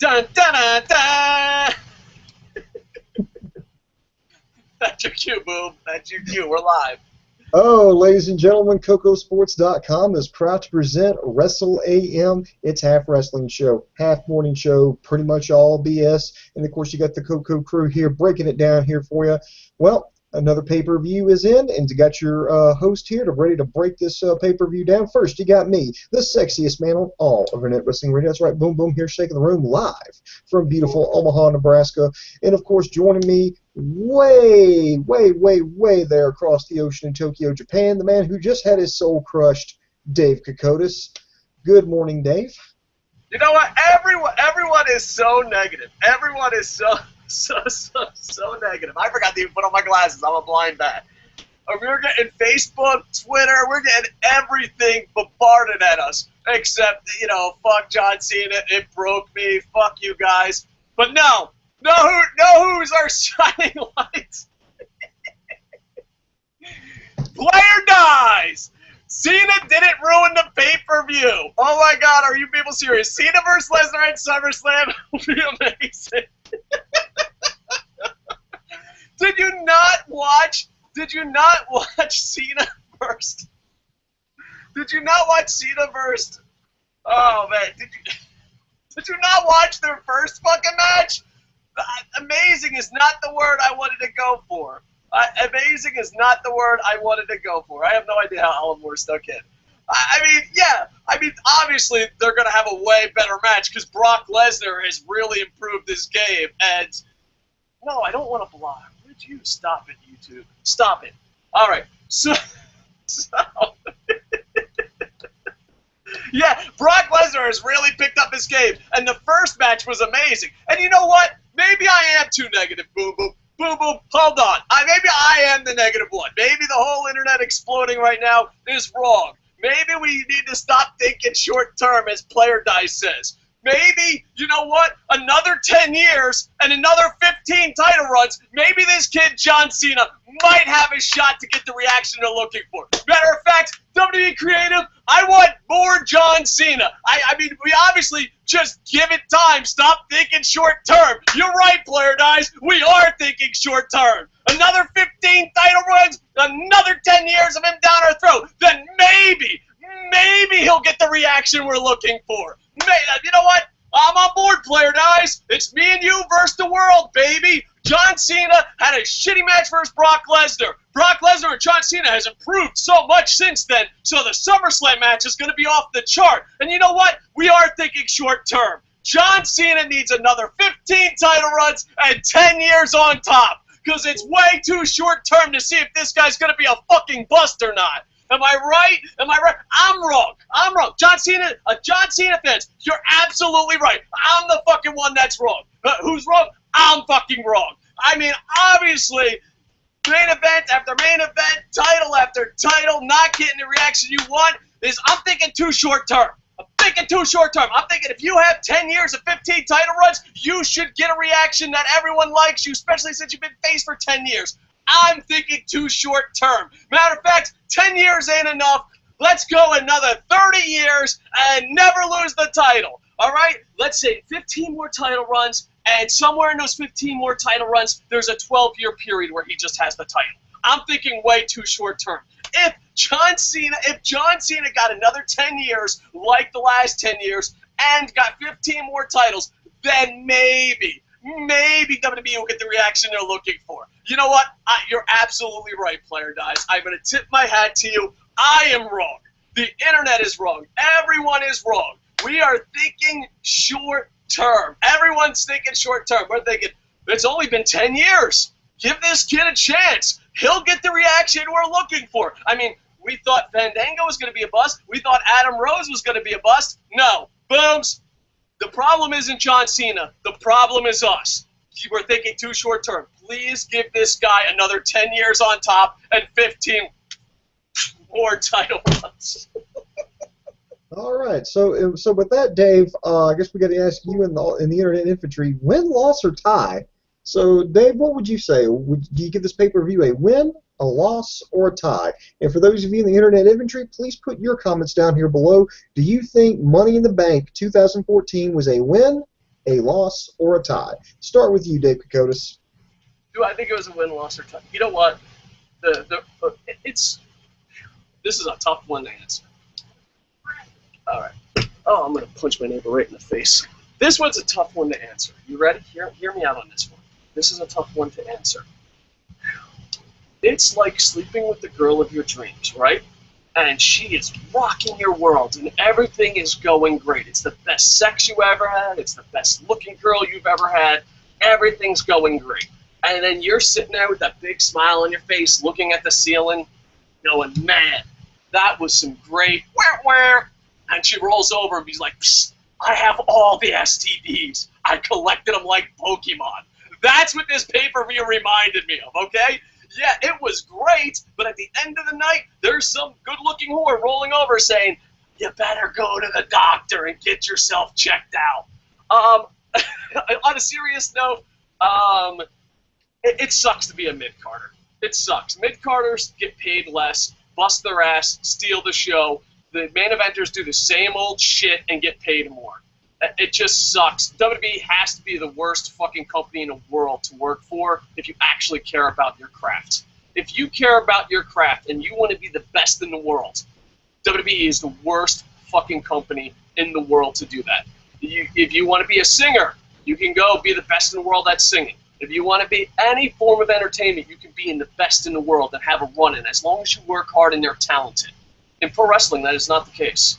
Dun, dun, dun, dun. That's your cue, Boom. That's your cue. We're live. Oh, ladies and gentlemen, Kocosports.com is proud to present Wrestle AM. It's half wrestling show, half morning show, pretty much all BS. And, of course, you got the Coco crew here breaking it down here for you. Well, another pay-per-view is in, and you got your host here ready to break this pay-per-view down. First, you got me, the sexiest man on all of Internet Wrestling Radio. That's right, Boom Boom here, shaking the room live from beautiful Omaha, Nebraska. And, of course, joining me way there across the ocean in Tokyo, Japan, the man who just had his soul crushed, Dave Kokotis. Good morning, Dave. You know what? Everyone is so negative. Everyone is so negative. I forgot to even put on my glasses. I'm a blind bat. We're getting Facebook, Twitter. We're getting everything bombarded at us. Except, you know, fuck John Cena. It broke me. Fuck you guys. But no who's our shining lights. Player dies. Cena didn't ruin the pay-per-view. Oh my God, are you people serious? Cena versus Lesnar at SummerSlam will be amazing. Did you not watch Cena first? Did you not watch Cena first? Oh man, did you not watch their first fucking match? Amazing is not the word I wanted to go for. Amazing is not the word I wanted to go for. I have no idea how Alan Moore stuck in. I mean, obviously they're going to have a way better match because Brock Lesnar has really improved this game. And no, I don't want to block. Would you stop it, YouTube? Stop it. All right. So yeah, Brock Lesnar has really picked up his game, and the first match was amazing. And you know what? Maybe I am too negative, Boom Boom. Boom Boom, hold on. Maybe I am the negative one. Maybe the whole internet exploding right now is wrong. Maybe we need to stop thinking short term, as Player Dice says. Maybe, you know what, another 10 years and another 15 title runs, maybe this kid, John Cena, might have a shot to get the reaction they're looking for. Matter of fact, WWE Creative, I want more John Cena. I mean, we obviously just give it time. Stop thinking short term. You're right, Player Dice. We are thinking short term. Another 15 title runs, another 10 years of him down our throat. Then maybe he'll get the reaction we're looking for. You know what? I'm on board, Player Dice. It's me and you versus the world, baby. John Cena had a shitty match versus Brock Lesnar. Brock Lesnar and John Cena has improved so much since then, so the SummerSlam match is going to be off the chart. And you know what? We are thinking short term. John Cena needs another 15 title runs and 10 years on top, because it's way too short term to see if this guy's going to be a fucking bust or not. Am I right? Am I right? I'm wrong. I'm wrong. John Cena fans, you're absolutely right. I'm the fucking one that's wrong. Who's wrong? I'm fucking wrong. I mean, obviously, main event after main event, title after title, not getting the reaction you want I'm thinking too short term. I'm thinking too short term. I'm thinking if you have 10 years of 15 title runs, you should get a reaction that everyone likes you, especially since you've been face for 10 years. I'm thinking too short term. Matter of fact, 10 years ain't enough. Let's go another 30 years and never lose the title. All right? Let's say 15 more title runs, and somewhere in those 15 more title runs, there's a 12-year period where he just has the title. I'm thinking way too short term. If John Cena got another 10 years like the last 10 years and got 15 more titles, then maybe WWE will get the reaction they're looking for. You know what? You're absolutely right, Player Dice. I'm going to tip my hat to you. I am wrong. The internet is wrong. Everyone is wrong. We are thinking short term. Everyone's thinking short term. We're thinking, it's only been 10 years. Give this kid a chance. He'll get the reaction we're looking for. I mean, we thought Fandango was going to be a bust. We thought Adam Rose was going to be a bust. No. Booms. The problem isn't John Cena. The problem is us. We're thinking too short term. Please give this guy another 10 years on top and 15 more title runs. All right. So with that, Dave, I guess we got to ask you in the internet infantry: win, loss, or tie? So, Dave, what would you say? Do you give this pay-per-view a win, a loss, or a tie? And for those of you in the internet infantry, please put your comments down here below. Do you think Money in the Bank 2014 was a win, a loss, or a tie. Start with you, Dave Kokotis. Do I think it was a win, loss, or tie? You know what? This is a tough one to answer. All right. Oh, I'm gonna punch my neighbor right in the face. This one's a tough one to answer. You ready? Hear me out on this one. This is a tough one to answer. It's like sleeping with the girl of your dreams, right? And she is rocking your world, and everything is going great. It's the best sex you ever had. It's the best looking girl you've ever had. Everything's going great. And then you're sitting there with that big smile on your face, looking at the ceiling, going, man, that was some great, wah. And she rolls over and he's like, psst, I have all the STDs. I collected them like Pokemon. That's what this pay-per-view reminded me of, okay? Yeah, it was great, but at the end of the night, there's some good-looking whore rolling over saying, you better go to the doctor and get yourself checked out. On a serious note, it sucks to be a mid-carder. It sucks. Mid-carders get paid less, bust their ass, steal the show. The main eventers do the same old shit and get paid more. It just sucks. WWE has to be the worst fucking company in the world to work for if you actually care about your craft. If you care about your craft and you want to be the best in the world, WWE is the worst fucking company in the world to do that. If you want to be a singer, you can go be the best in the world at singing. If you want to be any form of entertainment, you can be in the best in the world and have a run-in as long as you work hard and they're talented. In pro wrestling, that is not the case.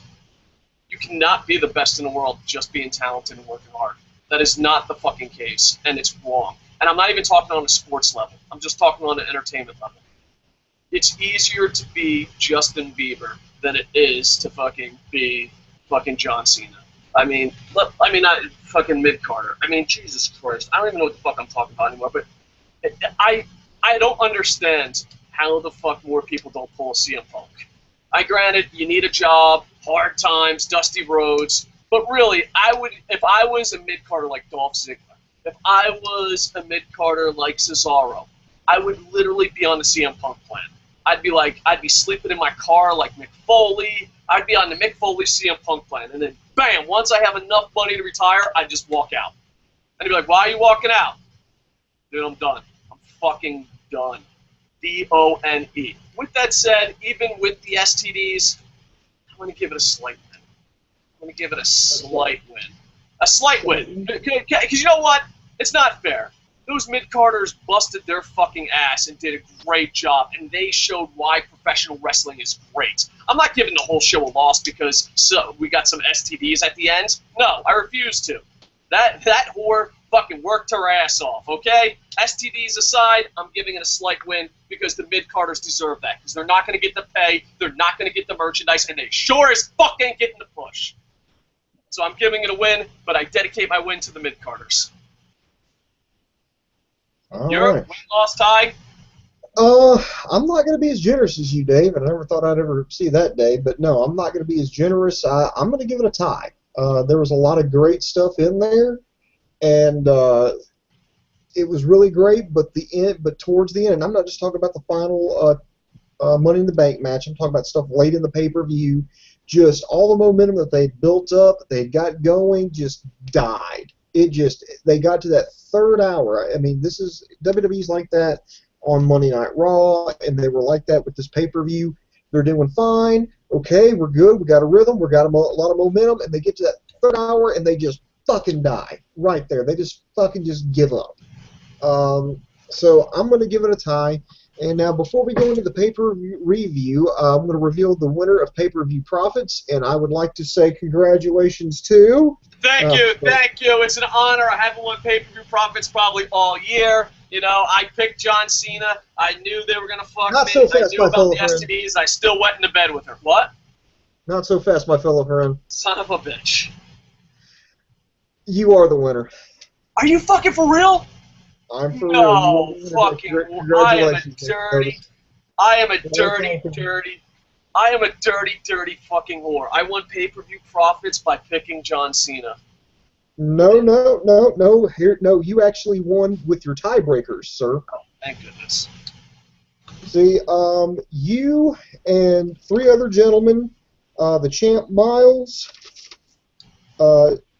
You cannot be the best in the world just being talented and working hard. That is not the fucking case, and it's wrong. And I'm not even talking on a sports level. I'm just talking on an entertainment level. It's easier to be Justin Bieber than it is to fucking be fucking John Cena. I mean, not fucking mid-carder. I mean, Jesus Christ. I don't even know what the fuck I'm talking about anymore, but I don't understand how the fuck more people don't pull a CM Punk. Granted, you need a job, hard times, dusty roads, but really, if I was a mid-carder like Dolph Ziggler, if I was a mid-carder like Cesaro, I would literally be on the CM Punk plan. I'd be sleeping in my car like Mick Foley. I'd be on the Mick Foley CM Punk plan, and then bam, once I have enough money to retire, I'd just walk out. And he'd be like, why are you walking out? Dude, I'm done. I'm fucking done. D-O-N-E. With that said, even with the STDs, I'm going to give it a slight win. I'm going to give it a slight win. A slight win. Because you know what? It's not fair. Those mid-carders busted their fucking ass and did a great job, and they showed why professional wrestling is great. I'm not giving the whole show a loss because we got some STDs at the end. No, I refuse to. That whore fucking worked her ass off, okay? STDs aside, I'm giving it a slight win because the mid-carders deserve that because they're not going to get the pay, they're not going to get the merchandise, and they sure as fuck ain't getting the push. So I'm giving it a win, but I dedicate my win to the mid-carders. Your win-loss tie? I'm not going to be as generous as you, Dave. I never thought I'd ever see that day, but no, I'm not going to be as generous. I'm going to give it a tie. There was a lot of great stuff in there, and it was really great. But towards the end, and I'm not just talking about the final Money in the Bank match. I'm talking about stuff late in the pay-per-view. Just all the momentum that they built up, they got going, just died. They got to that third hour. I mean, this is WWE's like that on Monday Night Raw, and they were like that with this pay-per-view. They're doing fine. Okay, we're good. We got a rhythm. We got a lot of momentum, and they get to that third hour, and they just fucking die right there. They just fucking just give up. So I'm going to give it a tie. And now, before we go into the pay-per-view review, I'm going to reveal the winner of pay-per-view profits, and I would like to say congratulations to... Thank you. It's an honor. I haven't won pay-per-view profits probably all year. You know, I picked John Cena. I knew they were going to fuck Not me. so fast, I knew about the STDs. I still went into bed with her. What? Not so fast, my fellow friend. Son of a bitch. You are the winner. Are you fucking for real? I'm for real. No fucking. Congratulations. I am a dirty fucking whore. I won pay-per-view profits by picking John Cena. No. You actually won with your tiebreakers, sir. Oh, thank goodness. See, you and three other gentlemen, the Champ Miles,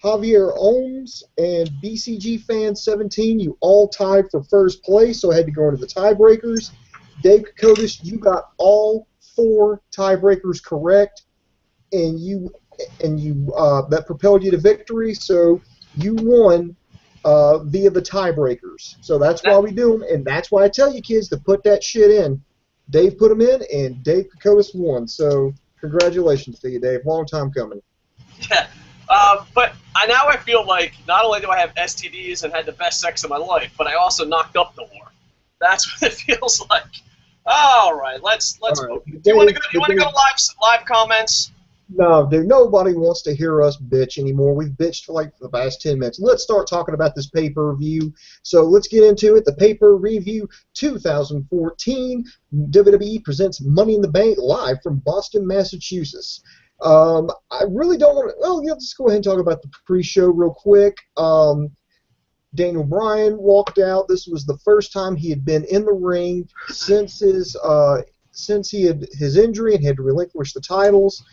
Javier Ohms and BCG Fan 17, you all tied for first place, so I had to go into the tiebreakers. Dave Kokotis, you got all 4 tiebreakers correct, and that propelled you to victory, so you won via the tiebreakers. So that's why we do them, and that's why I tell you kids to put that shit in. Dave put them in, and Dave Kokotis won. So congratulations to you, Dave. Long time coming. Yeah. But now I feel like not only do I have STDs and had the best sex of my life, but I also knocked up the war. That's what it feels like. All right, let's right. do you want to go live comments? No, dude, nobody wants to hear us bitch anymore. We've bitched for like the past 10 minutes. Let's start talking about this pay-per-view. So let's get into it. The pay-per-review 2014, WWE presents Money in the Bank live from Boston, Massachusetts. I really don't want to, well, yeah, let's go ahead and talk about the pre-show real quick. Daniel Bryan walked out. This was the first time he had been in the ring since his injury and had relinquished the titles.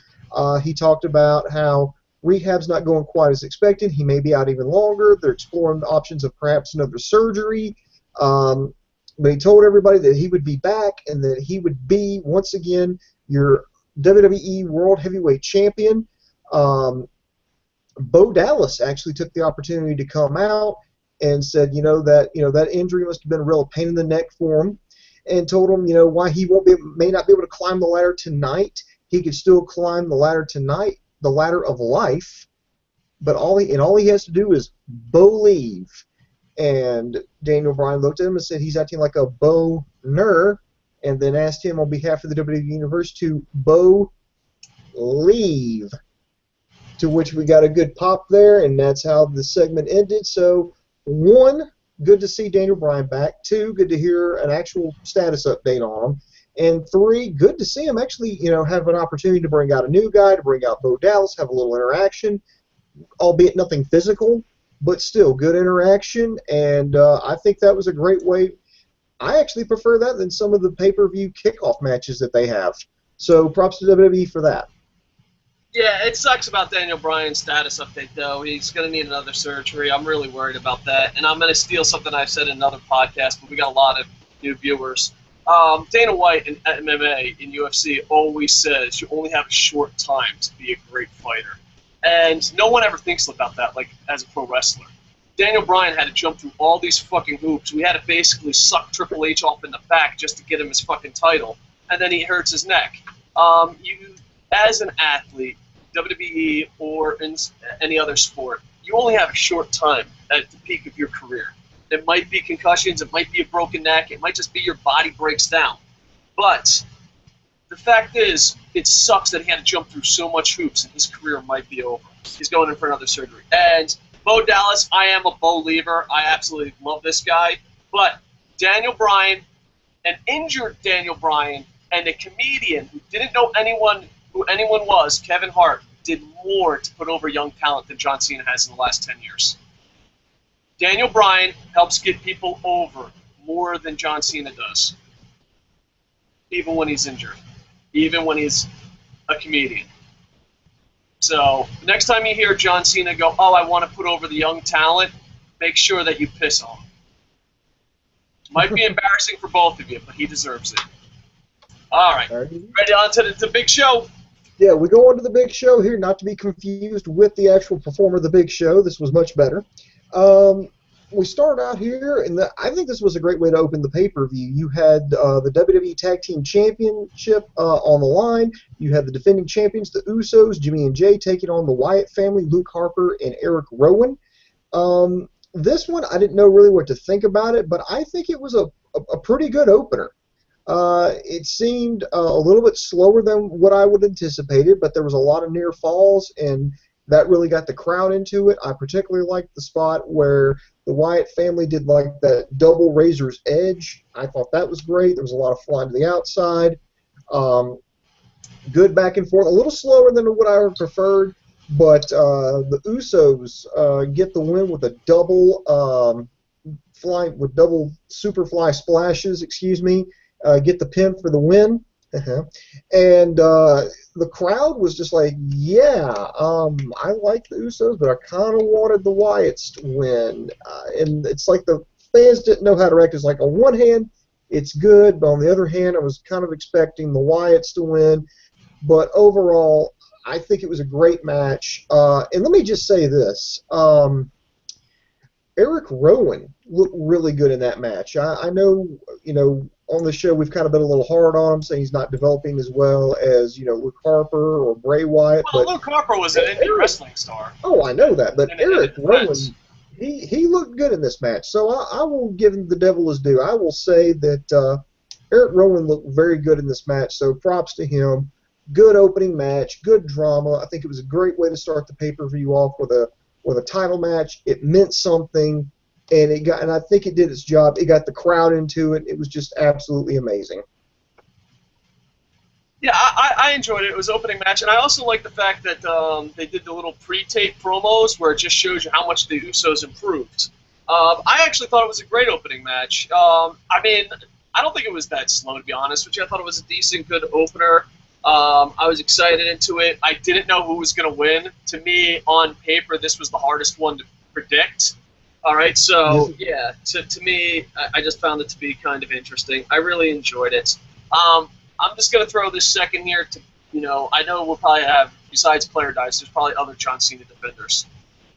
He talked about how rehab's not going quite as expected. He may be out even longer. They're exploring the options of perhaps another surgery. But he told everybody that he would be back and that he would be, once again, your WWE World Heavyweight Champion. Bo Dallas actually took the opportunity to come out and said, that injury must have been a real pain in the neck for him, and told him, why he may not be able to climb the ladder tonight. He could still climb the ladder tonight, the ladder of life, but all he has to do is believe. And Daniel Bryan looked at him and said he's acting like a boner, and then asked him on behalf of the WWE Universe to leave. To which we got a good pop there, and that's how the segment ended. So, 1, good to see Daniel Bryan back. 2, good to hear an actual status update on him. And 3, good to see him actually, have an opportunity to bring out a new guy, to bring out Bo Dallas, have a little interaction, albeit nothing physical, but still good interaction. And I think that was a great way. I actually prefer that than some of the pay-per-view kickoff matches that they have. So props to WWE for that. Yeah, it sucks about Daniel Bryan's status update, though. He's going to need another surgery. I'm really worried about that. And I'm going to steal something I've said in another podcast, but we got a lot of new viewers. Dana White in MMA, in UFC, always says you only have a short time to be a great fighter. And no one ever thinks about that, like, as a pro wrestler. Daniel Bryan had to jump through all these fucking hoops. We had to basically suck Triple H off in the back just to get him his fucking title. And then he hurts his neck. As an athlete, WWE or in any other sport, you only have a short time at the peak of your career. It might be concussions, it might be a broken neck, it might just be your body breaks down. But the fact is, it sucks that he had to jump through so much hoops and his career might be over. He's going in for another surgery. And Bo Dallas, I am a Bo-liever. I absolutely love this guy. But Daniel Bryan, an injured Daniel Bryan, and a comedian who didn't know who anyone was, Kevin Hart, did more to put over young talent than John Cena has in the last 10 years. Daniel Bryan helps get people over more than John Cena does, even when he's injured, even when he's a comedian. So next time you hear John Cena go, oh, I want to put over the young talent, make sure that you piss on him. Might be embarrassing for both of you, but he deserves it. All right. Ready on to the big show? Yeah, we go on to the big show here, not to be confused with the actual performer of the big show. This was much better. We start out here, and I think this was a great way to open the pay-per-view. You had the WWE Tag Team Championship on the line. You had the defending champions, the Usos, Jimmy and Jay, taking on the Wyatt family, Luke Harper and Eric Rowan. This one, I didn't know really what to think about it, but I think it was a pretty good opener. It seemed a little bit slower than what I would have anticipated, but there was a lot of near falls, and that really got the crowd into it. I particularly liked the spot where the Wyatt family did like that double razor's edge. I thought that was great. There was a lot of flying to the outside. Good back and forth. A little slower than what I would have preferred, but the Usos get the win with a double double superfly splashes. Get the pin for the win. Uh-huh. And the crowd was just like, yeah, I like the Usos, but I kind of wanted the Wyatts to win. And it's like the fans didn't know how to react. It's like, on one hand, it's good, but on the other hand, I was kind of expecting the Wyatts to win. But overall, I think it was a great match. And let me just say this. Eric Rowan looked really good in that match. I know, on the show we've kind of been a little hard on him, saying he's not developing as well as, Luke Harper or Bray Wyatt. Well, But Luke Harper was an indie wrestling star. oh, I know that. But And Eric Rowan, friends. he looked good in this match. So I will give him the devil his due. I will say that Eric Rowan looked very good in this match. So props to him. Good opening match, good drama. I think it was a great way to start the pay-per-view off with a title match. It meant something, and I think it did its job. It got the crowd into it. It was just absolutely amazing. Yeah, I enjoyed it. It was an opening match, and I also like the fact that they did the little pre-tape promos where it just shows you how much the Usos improved. I actually thought it was a great opening match. I mean, I don't think it was that slow, to be honest with you. I thought it was a decent, good opener. I was excited into it. I didn't know who was going to win. To me, on paper, this was the hardest one to predict. All right, so yeah, to me, I just found it to be kind of interesting. I really enjoyed it. I'm just going to throw this second here to, I know we'll probably have, besides Player Dice, there's probably other John Cena defenders.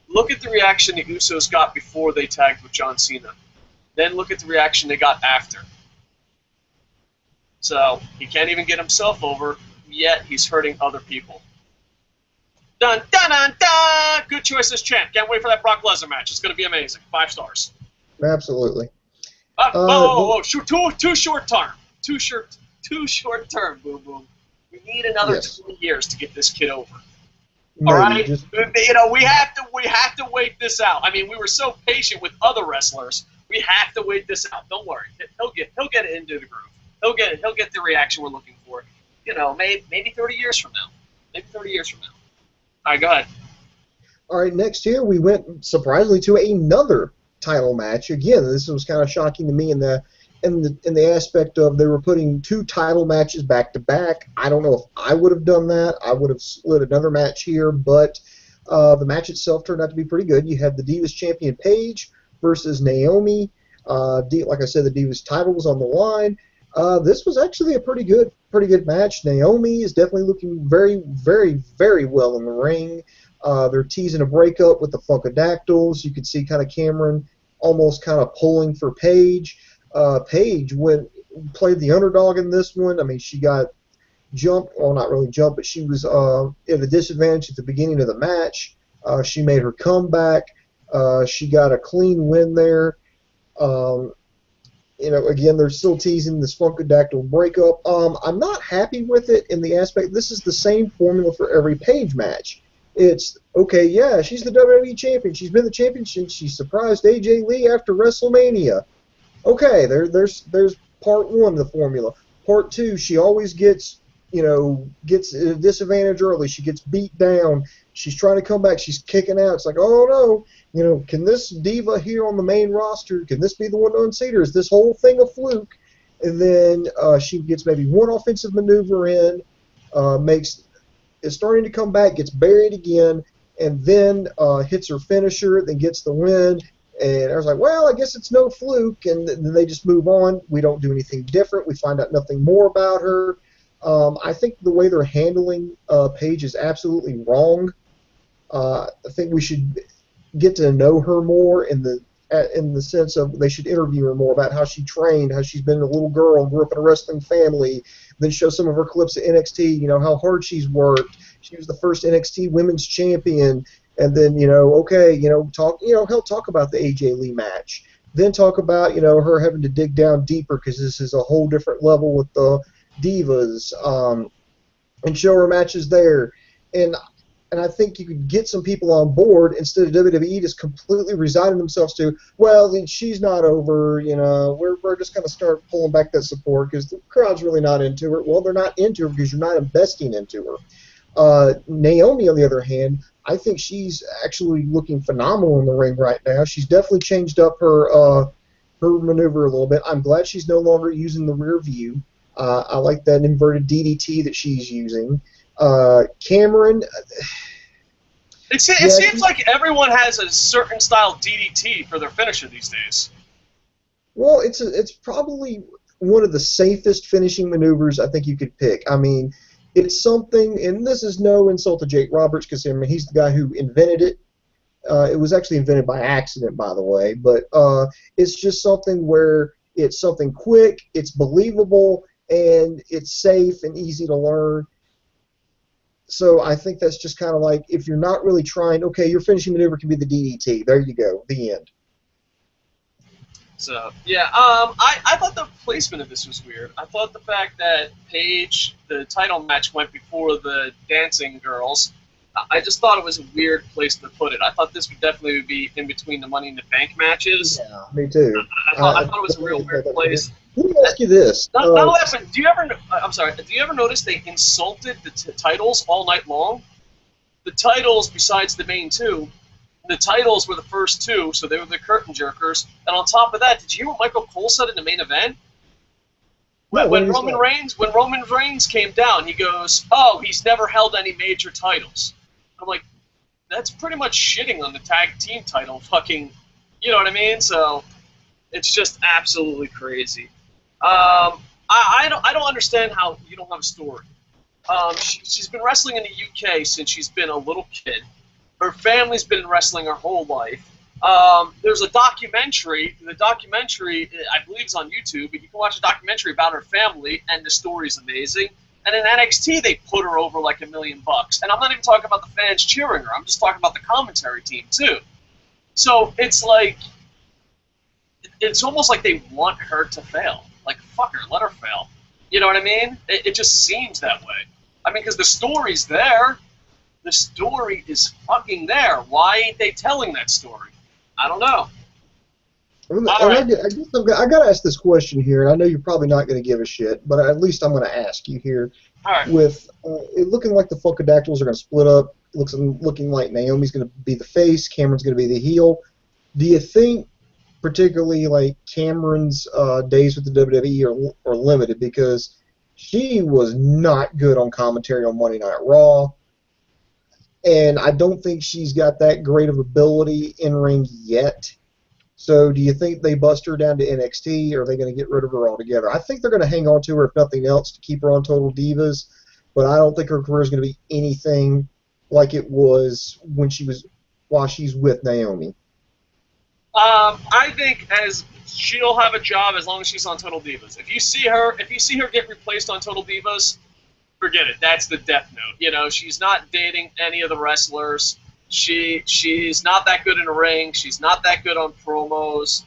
Look at the reaction the Usos got before they tagged with John Cena. Then look at the reaction they got after. So he can't even get himself over, yet he's hurting other people. Dun, dun, dun, dun! Good choice as champ. Can't wait for that Brock Lesnar match. It's going to be amazing. 5 stars. Absolutely. Whoa. Too short term. Too short term, boom, boom. We need another 20 years to get this kid over. All right? We have to wait this out. I mean, we were so patient with other wrestlers. We have to wait this out. Don't worry. He'll get it into the groove. He'll get the reaction we're looking for. Maybe 30 years from now. Maybe 30 years from now. All right, go ahead. All right, next year we went surprisingly to another title match. Again, this was kind of shocking to me in the aspect of they were putting 2 title matches back to back. I don't know if I would have done that. I would have slid another match here, but the match itself turned out to be pretty good. You had the Divas champion Paige versus Naomi. Like I said, the Divas title was on the line. This was actually a pretty good match. Naomi is definitely looking very, very, very well in the ring. They're teasing a breakup with the Funkadactyls. You could see kind of Cameron almost kind of pulling for Paige. Paige played the underdog in this one. I mean, she got jumped, well, not really jumped, but she was at a disadvantage at the beginning of the match. She made her comeback. She got a clean win there. Again, they're still teasing this Funkadactyl breakup. I'm not happy with it in the aspect, this is the same formula for every Paige match. It's, okay, yeah, she's the WWE champion. She's been the champion since she surprised AJ Lee after WrestleMania. Okay, there's part 1 of the formula. Part 2, she always gets at a disadvantage early. She gets beat down. She's trying to come back. She's kicking out. It's like, oh no, can this diva here on the main roster, can this be the one to unseat her? Is this whole thing a fluke? And then she gets maybe one offensive maneuver in, is starting to come back, gets buried again, and then hits her finisher, then gets the win. And I was like, well, I guess it's no fluke. And then they just move on. We don't do anything different. We find out nothing more about her. I think the way they're handling Paige is absolutely wrong. I think we should get to know her more in the sense of they should interview her more about how she trained, how she's been a little girl, grew up in a wrestling family, then show some of her clips at NXT, how hard she's worked. She was the first NXT women's champion, and then, talk about the AJ Lee match. Then talk about, her having to dig down deeper because this is a whole different level with the divas, and show her matches there. And I think you could get some people on board instead of WWE just completely resigning themselves to, well, then she's not over, we're just going to start pulling back that support because the crowd's really not into her. Well, they're not into her because you're not investing into her. Naomi, on the other hand, I think she's actually looking phenomenal in the ring right now. She's definitely changed up her maneuver a little bit. I'm glad she's no longer using the rear view. I like that inverted DDT that she's using. Cameron. It seems like everyone has a certain style DDT for their finisher these days. Well, it's probably one of the safest finishing maneuvers I think you could pick. I mean, it's something, and this is no insult to Jake Roberts because he's the guy who invented it. It was actually invented by accident, by the way, but it's just something where it's something quick, it's believable, and it's safe and easy to learn. So I think that's just kind of like, if you're not really trying, okay, your finishing maneuver can be the DDT. There you go, the end. So, yeah, I thought the placement of this was weird. I thought the fact that Paige, the title match, went before the dancing girls, I just thought it was a weird place to put it. I thought this would definitely be in between the Money in the Bank matches. Yeah, me too. I thought it was a real weird place. Let me ask you this. Not laughing. Do you ever notice they insulted the titles all night long? The titles, besides the main two, the titles were the first two, so they were the curtain jerkers. And on top of that, did you hear what Michael Cole said in the main event? When Roman Reigns came down, he goes, "Oh, he's never held any major titles." I'm like, that's pretty much shitting on the tag team title. Fucking, you know what I mean? So it's just absolutely crazy. I don't understand how you don't have a story. She's been wrestling in the UK since she's been a little kid. Her family's been in wrestling her whole life. There's a documentary. The documentary, I believe, is on YouTube, but you can watch a documentary about her family, and the story's amazing. And in NXT, they put her over like $1 million. And I'm not even talking about the fans cheering her. I'm just talking about the commentary team, too. So it's like, it's almost like they want her to fail. Like, fuck her, let her fail. You know what I mean? It just seems that way. I mean, because the story's there. The story is fucking there. Why ain't they telling that story? I don't know. I got to ask this question here, and I know you're probably not going to give a shit, but at least I'm going to ask you here. All right. With it looking like the Funkadactyls are going to split up, looking like Naomi's going to be the face, Cameron's going to be the heel. Do you think, particularly like Cameron's days with the WWE are limited because she was not good on commentary on Monday Night Raw, and I don't think she's got that great of ability in ring yet. So do you think they bust her down to NXT, or are they going to get rid of her altogether? I think they're going to hang on to her, if nothing else, to keep her on Total Divas, but I don't think her career is going to be anything like it was while she's with Naomi. I think she'll have a job as long as she's on Total Divas. If you see her get replaced on Total Divas, forget it. That's the death note. You know, she's not dating any of the wrestlers. She's not that good in the ring. She's not that good on promos.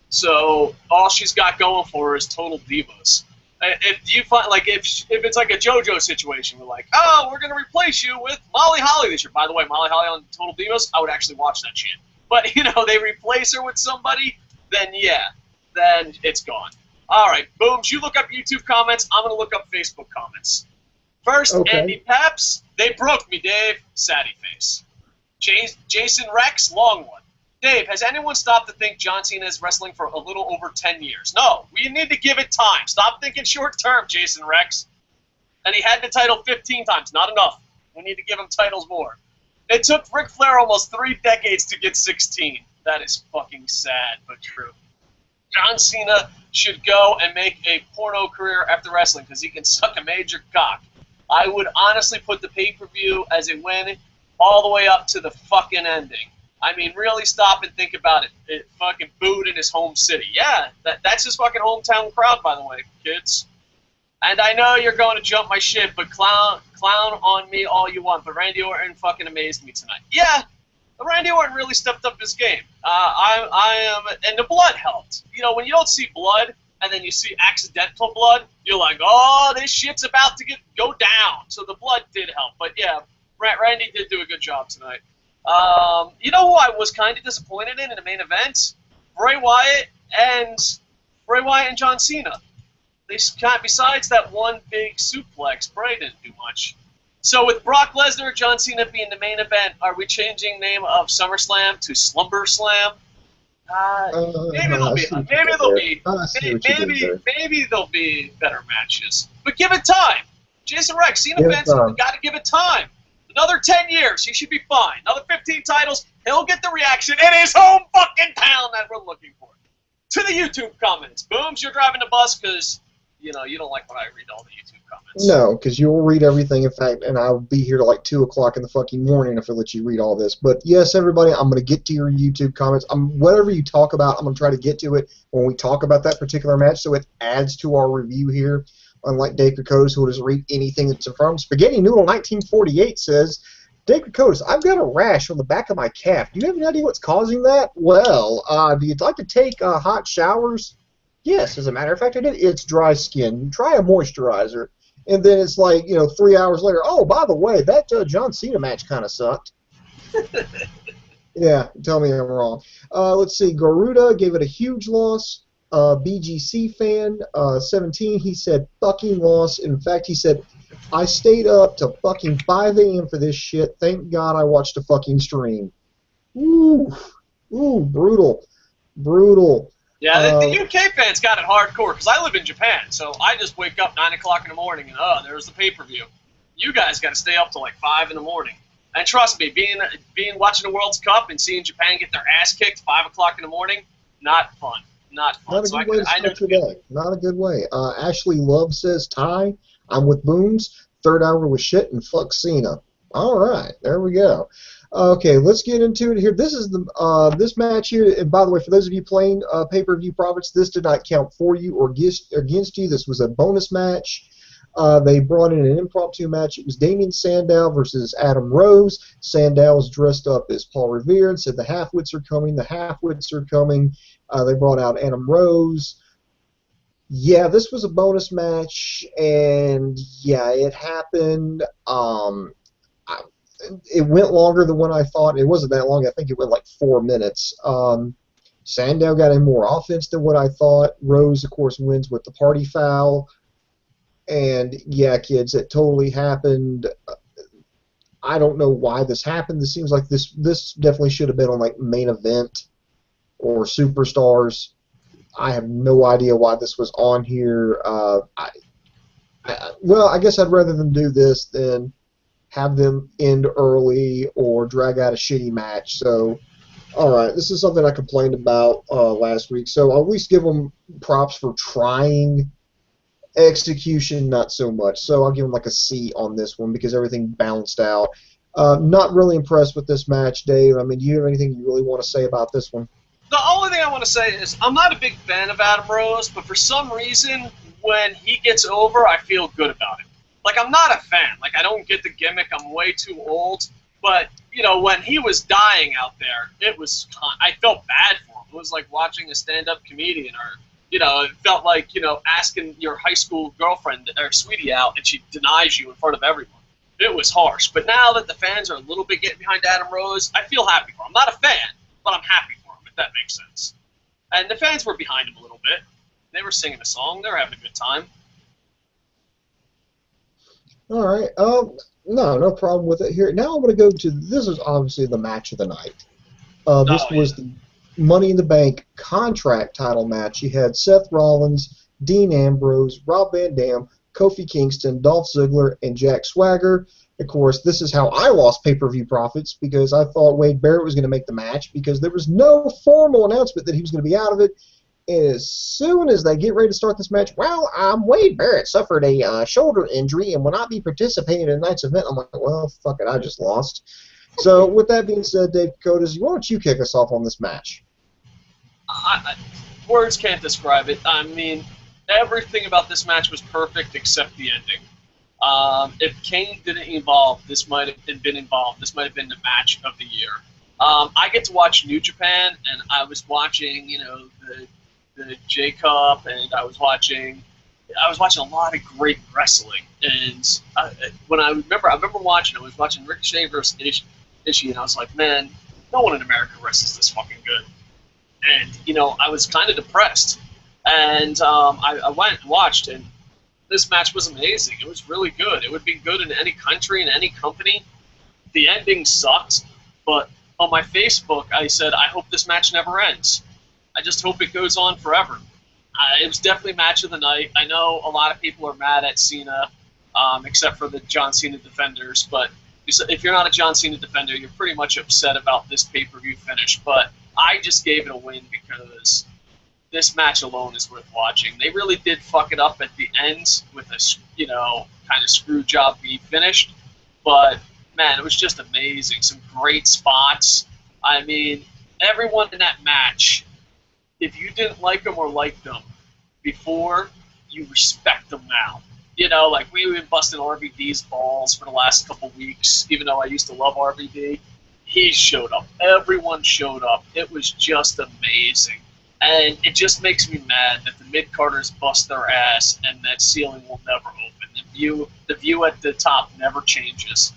So all she's got going for her is Total Divas. If you find if it's like a JoJo situation, we're like, oh, we're gonna replace you with Molly Holly this year. By the way, Molly Holly on Total Divas, I would actually watch that shit. But you know, they replace her with somebody, then yeah, then it's gone. All right, Booms, you look up YouTube comments. I'm gonna look up Facebook comments. First, okay. Andy Paps, they broke me, Dave. Saddy face. Jason Rex, long one. Dave, has anyone stopped to think John Cena is wrestling for a little over 10 years? No, we need to give it time. Stop thinking short term, Jason Rex. And he had the title 15 times. Not enough. We need to give him titles more. It took Ric Flair almost 3 decades to get 16. That is fucking sad, but true. John Cena should go and make a porno career after wrestling because he can suck a major cock. I would honestly put the pay-per-view as a win all the way up to the fucking ending. I mean, really stop and think about it. It fucking booed in his home city. Yeah, that's his fucking hometown crowd, by the way, kids. And I know you're going to jump my shit, but clown on me all you want. But Randy Orton fucking amazed me tonight. Yeah, Randy Orton really stepped up his game. And the blood helped. You know, when you don't see blood and then you see accidental blood, you're like, oh, this shit's about to go down. So the blood did help. But yeah, Randy did do a good job tonight. You know who I was kind of disappointed in the main event? Bray Wyatt and John Cena. Besides that one big suplex, Bray didn't do much. So with Brock Lesnar, John Cena being the main event, are we changing name of SummerSlam to Slumber Slam? Maybe they'll I be. see what you Maybe did they'll there. be. I see what you did Maybe there. maybe there'll be better matches. But give it time. Jason Rex, Cena Give it fans, time. got to give it time. Another 10 years, he should be fine. Another 15 titles, he'll get the reaction in his home fucking town that we're looking for. To the YouTube comments. Booms, you're driving the bus because, you don't like when I read all the YouTube comments. No, because you'll read everything. In fact, and I'll be here till like 2 o'clock in the fucking morning if I let you read all this. But yes, everybody, I'm going to get to your YouTube comments. Whatever you talk about, I'm going to try to get to it when we talk about that particular match, so it adds to our review here. Unlike Dave Kokotis, who will just read anything that's in front of him. Spaghetti Noodle 1948 says, Dave Kokotis, I've got a rash on the back of my calf. Do you have any idea what's causing that? Well, do you like to take hot showers? Yes, as a matter of fact, I did. It's dry skin. Try a moisturizer. And then it's like, 3 hours later, oh, by the way, that John Cena match kind of sucked. Yeah, tell me I'm wrong. Let's see. Garuda gave it a huge loss. BGC fan, 17, he said, fucking loss. In fact, he said, I stayed up till fucking 5 a.m. for this shit. Thank God I watched a fucking stream. Ooh, brutal. Brutal. Yeah, the UK fans got it hardcore because I live in Japan, so I just wake up 9 o'clock in the morning and there's the pay-per-view. You guys got to stay up till like 5 in the morning. And trust me, being watching the World Cup and seeing Japan get their ass kicked 5 o'clock in the morning, not fun. Not fun. Not a good way to start your day. Not a good way. Ashley Love says, Ty, I'm with Booms. Third hour was shit and fuck Cena. All right, there we go. Okay, let's get into it here. This is the this match here. And by the way, for those of you playing pay-per-view profits, this did not count for you or against you. This was a bonus match. They brought in an impromptu match. It was Damien Sandow versus Adam Rose. Sandow was dressed up as Paul Revere and said the half-wits are coming. The half-wits are coming. They brought out Adam Rose. Yeah, this was a bonus match, and yeah, it happened. It went longer than what I thought. It wasn't that long. I think it went like 4 minutes. Sandow got in more offense than what I thought. Rose, of course, wins with the party foul. And yeah, kids, it totally happened. I don't know why this happened. This seems like this definitely should have been on like main event or Superstars. I have no idea why this was on here. Well, I guess I'd rather them do this than have them end early or drag out a shitty match. So, all right, this is something I complained about last week. So I'll at least give them props for trying. Execution, not so much. So I'll give them like a C on this one because everything balanced out. Not really impressed with this match, Dave. I mean, do you have anything you really want to say about this one? The only thing I want to say is I'm not a big fan of Adam Rose, but for some reason, when he gets over, I feel good about it. Like, I'm not a fan. Like, I don't get the gimmick. I'm way too old. But, when he was dying out there, I felt bad for him. It was like watching a stand-up comedian or, it felt like, asking your high school girlfriend or sweetie out and she denies you in front of everyone. It was harsh. But now that the fans are a little bit getting behind Adam Rose, I feel happy for him. I'm not a fan, but I'm happy for him, if that makes sense. And the fans were behind him a little bit. They were singing a song. They were having a good time. All right. No problem with it here. Now I'm going to go to, this is obviously the match of the night. This was the Money in the Bank contract title match. You had Seth Rollins, Dean Ambrose, Rob Van Dam, Kofi Kingston, Dolph Ziggler, and Jack Swagger. Of course, this is how I lost pay-per-view profits because I thought Wade Barrett was going to make the match because there was no formal announcement that he was going to be out of it. And as soon as they get ready to start this match, well, Wade Barrett suffered a shoulder injury and will not be participating in tonight's event. I'm like, well, fuck it, I just lost. So with that being said, Dave Kokotis, why don't you kick us off on this match? Words can't describe it. I mean, everything about this match was perfect except the ending. If Kane didn't evolve, this might have been involved. This might have been the match of the year. I get to watch New Japan, and I was watching, the J Cup, and I was watching a lot of great wrestling. And when I remember watching, I was watching Ricochet versus Ishii, and I was like, man, no one in America wrestles this fucking good. And, I was kind of depressed. And I went and watched, and this match was amazing. It was really good. It would be good in any country, in any company. The ending sucked, but on my Facebook, I said, I hope this match never ends. I just hope it goes on forever. It was definitely match of the night. I know a lot of people are mad at Cena, except for the John Cena defenders. But if you're not a John Cena defender, you're pretty much upset about this pay-per-view finish. But I just gave it a win because this match alone is worth watching. They really did fuck it up at the end with a, kind of screw job being finished. But, man, it was just amazing. Some great spots. I mean, everyone in that match, if you didn't like them or liked them before, you respect them now. Like we've been busting RVD's balls for the last couple weeks, even though I used to love RVD. He showed up. Everyone showed up. It was just amazing. And it just makes me mad that the mid-carders bust their ass and that ceiling will never open. The view at the top never changes.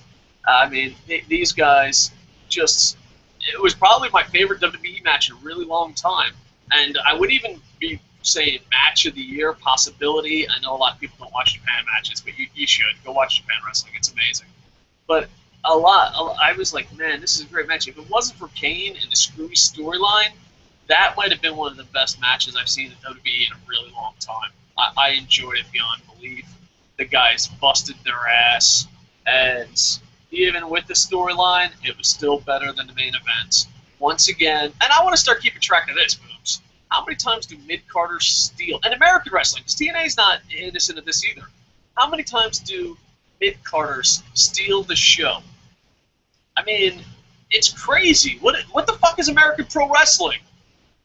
I mean, these guys just... It was probably my favorite WWE match in a really long time. And I would even be saying match of the year possibility. I know a lot of people don't watch Japan matches, but you should. Go watch Japan wrestling. It's amazing. But I was like, man, this is a great match. If it wasn't for Kane and the screwy storyline, that might have been one of the best matches I've seen in WWE in a really long time. I enjoyed it beyond belief. The guys busted their ass, and even with the storyline, it was still better than the main event. Once again, and I want to start keeping track of this, Boobs. How many times do mid-carders steal? And American wrestling, because TNA's not innocent of this either. How many times do mid-carders steal the show? I mean, it's crazy. What the fuck is American pro wrestling?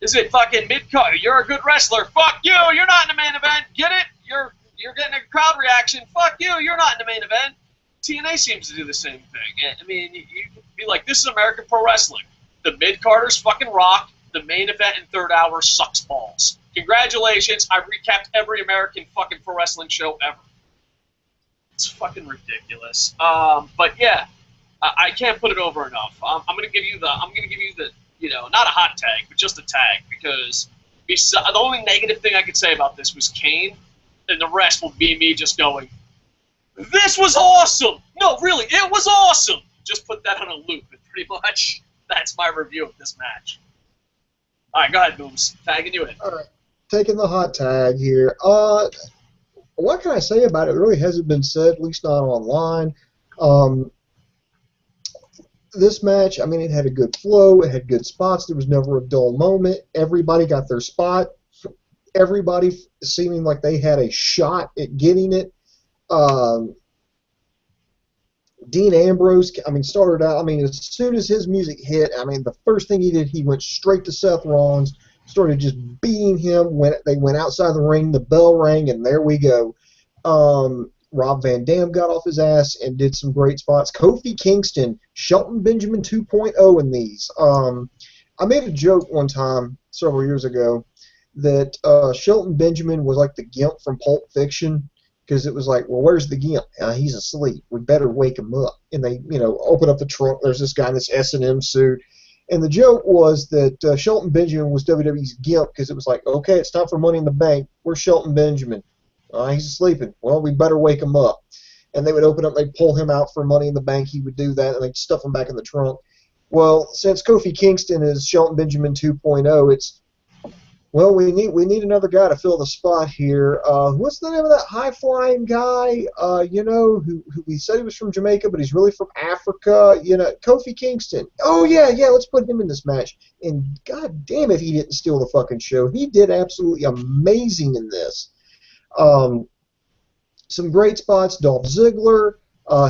Is it fucking mid-card? You're a good wrestler. Fuck you. You're not in the main event. Get it? You're getting a crowd reaction. Fuck you. You're not in the main event. TNA seems to do the same thing. I mean, you could be like, this is American pro wrestling. The mid-carders fucking rock. The main event in third hour sucks balls. Congratulations. I recapped every American fucking pro wrestling show ever. It's fucking ridiculous. But yeah, I can't put it over enough. I'm gonna give you the not a hot tag, but just a tag, because the only negative thing I could say about this was Kane, and the rest will be me just going, this was awesome! No, really, it was awesome! Just put that on a loop, and pretty much that's my review of this match. Alright, go ahead, Booms. Tagging you in. Alright, taking the hot tag here. What can I say about it? It really hasn't been said, at least not online. This match, I mean, it had a good flow, it had good spots, there was never a dull moment, everybody got their spot, everybody seeming like they had a shot at getting it. Dean Ambrose, started out, as soon as his music hit, the first thing he did, he went straight to Seth Rollins, started just beating him. When they went outside the ring, the bell rang, and there we go. Rob Van Dam got off his ass and did some great spots. Kofi Kingston, Shelton Benjamin 2.0 in these. I made a joke one time, several years ago, that Shelton Benjamin was like the Gimp from Pulp Fiction, because it was like, well, where's the Gimp? He's asleep. We better wake him up. And they, open up the trunk. There's this guy in this S&M suit. And the joke was that Shelton Benjamin was WWE's Gimp, because it was like, okay, it's time for Money in the Bank. Where's Shelton Benjamin? He's sleeping. Well, we better wake him up. And they would open up, they'd pull him out for Money in the Bank. He would do that, and they'd stuff him back in the trunk. Well, since Kofi Kingston is Shelton Benjamin 2.0, it's, well, we need another guy to fill the spot here. What's the name of that high-flying guy, who we said he was from Jamaica, but he's really from Africa? Kofi Kingston. Oh, yeah, let's put him in this match. And god damn if he didn't steal the fucking show. He did absolutely amazing in this. Some great spots. Dolph Ziggler,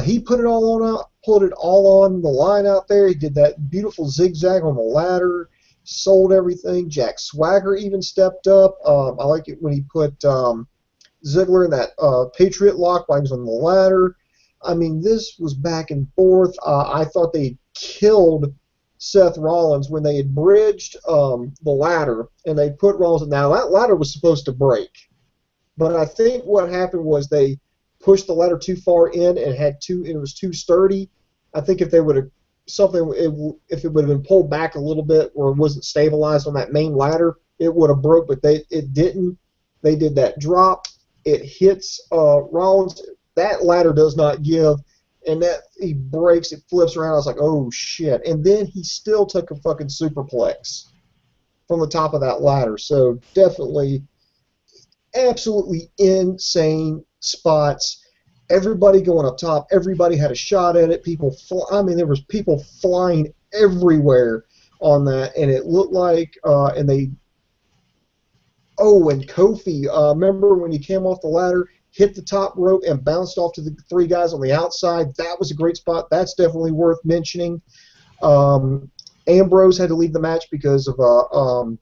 he put it all on the line out there. He did that beautiful zigzag on the ladder, sold everything. Jack Swagger even stepped up. I like it when he put Ziggler in that Patriot lock while he was on the ladder. This was back and forth. I thought they killed Seth Rollins when they had bridged the ladder and they put Rollins in. Now, that ladder was supposed to break. But I think what happened was they pushed the ladder too far in and it was too sturdy. I think if they would have if it would have been pulled back a little bit or it wasn't stabilized on that main ladder, it would have broke. But it didn't. They did that drop. It hits Rollins. That ladder does not give, and that he breaks. It flips around. I was like, oh shit! And then he still took a fucking superplex. from the top of that ladder. So definitely, absolutely insane spots. Everybody going up top. Everybody had a shot at it. I mean, there was people flying everywhere on that, and it looked like, and they. Oh, and Kofi, remember when he came off the ladder, hit the top rope, and bounced off to the three guys on the outside? That was a great spot. That's definitely worth mentioning. Ambrose had to leave the match because of a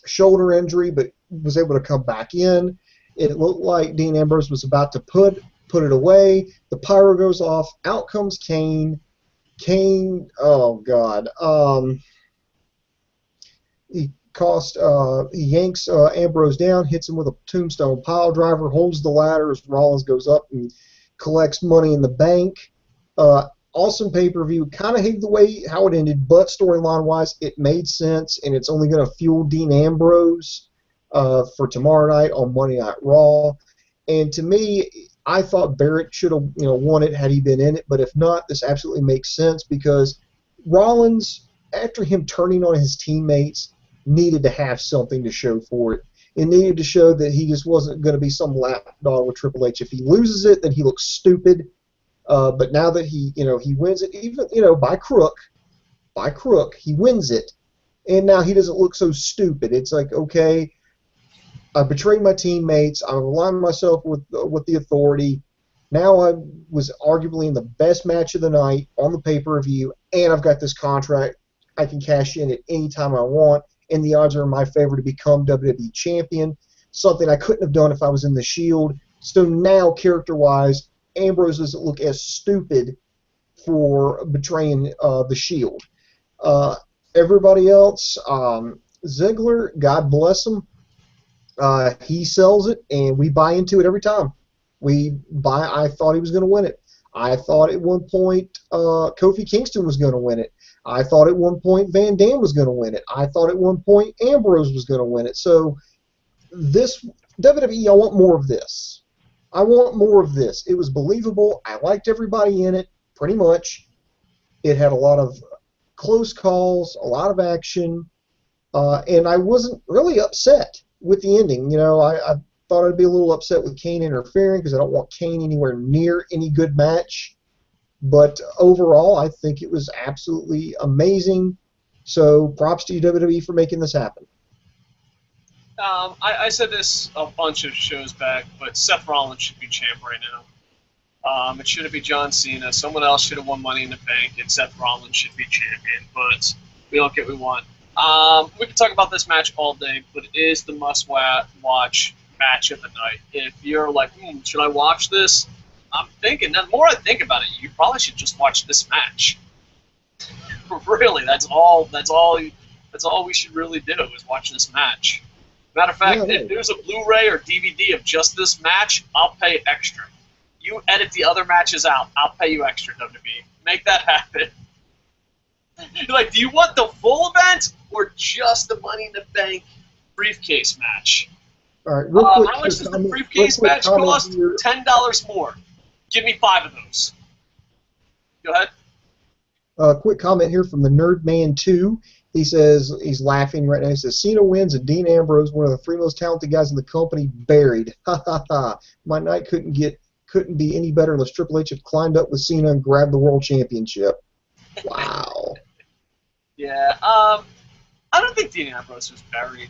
shoulder injury, but was able to come back in. It looked like Dean Ambrose was about to put it away. The pyro goes off. Out comes Kane. Kane, oh God. He yanks Ambrose down, hits him with a tombstone pile driver, holds the ladder as Rollins goes up and collects Money in the Bank. Awesome pay-per-view. Kind of hated the way how it ended, but storyline-wise, it made sense, and it's only going to fuel Dean Ambrose for tomorrow night on Monday Night Raw. And to me, I thought Barrett should have won it had he been in it, but if not, this absolutely makes sense because Rollins, after him turning on his teammates, needed to have something to show for it. It needed to show that he just wasn't going to be some lapdog with Triple H. If he loses it, then he looks stupid. But now that he wins it, even by crook, he wins it, and now he doesn't look so stupid. It's like, okay, I betrayed my teammates. I'm aligning myself with the authority. Now I was arguably in the best match of the night on the pay-per-view, and I've got this contract. I can cash in at any time I want, and the odds are in my favor to become WWE champion. Something I couldn't have done if I was in the Shield. So now, character-wise, Ambrose doesn't look as stupid for betraying the Shield. Everybody else, Ziggler, God bless him, he sells it, and we buy into it every time. I thought he was going to win it. I thought at one point Kofi Kingston was going to win it. I thought at one point Van Dam was going to win it. I thought at one point Ambrose was going to win it. So this WWE, I want more of this. I want more of this. It was believable. I liked everybody in it, pretty much. It had a lot of close calls, a lot of action, and I wasn't really upset with the ending. I thought I'd be a little upset with Kane interfering because I don't want Kane anywhere near any good match. But overall, I think it was absolutely amazing. So props to you, WWE, for making this happen. I said this a bunch of shows back, but Seth Rollins should be champ right now. It shouldn't be John Cena. Someone else should have won Money in the Bank, and Seth Rollins should be champion. But we don't get what we want. We can talk about this match all day, but it is the must-watch match of the night. If you're like, should I watch this? I'm thinking. The more I think about it, you probably should just watch this match. Really, that's all we should really do is watch this match. Matter of fact, if there's a Blu-ray or DVD of just this match, I'll pay extra. You edit the other matches out, I'll pay you extra, WWE. Make that happen. You're like, do you want the full event or just the Money in the Bank briefcase match? All right, real quick, how much does the briefcase match cost? $10 more. Give me 5 of those. Go ahead. Quick comment here from the Nerd Man 2. He says he's laughing right now. He says Cena wins and Dean Ambrose, one of the 3 most talented guys in the company, buried. Ha ha ha! My night couldn't be any better unless Triple H had climbed up with Cena and grabbed the world championship. Wow. Yeah. I don't think Dean Ambrose was buried.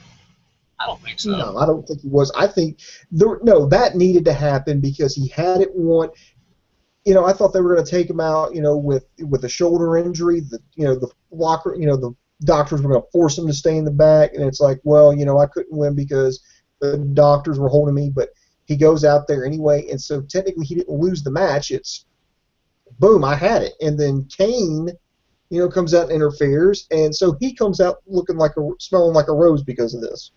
I don't think so. No, I don't think he was. I think that needed to happen because he had it won. I thought they were going to take him out, with a shoulder injury. The locker, the doctors were going to force him to stay in the back, and it's like, well, I couldn't win because the doctors were holding me, but he goes out there anyway, and so technically he didn't lose the match. It's boom, I had it, and then Kane, comes out and interferes, and so he comes out smelling like a rose because of this.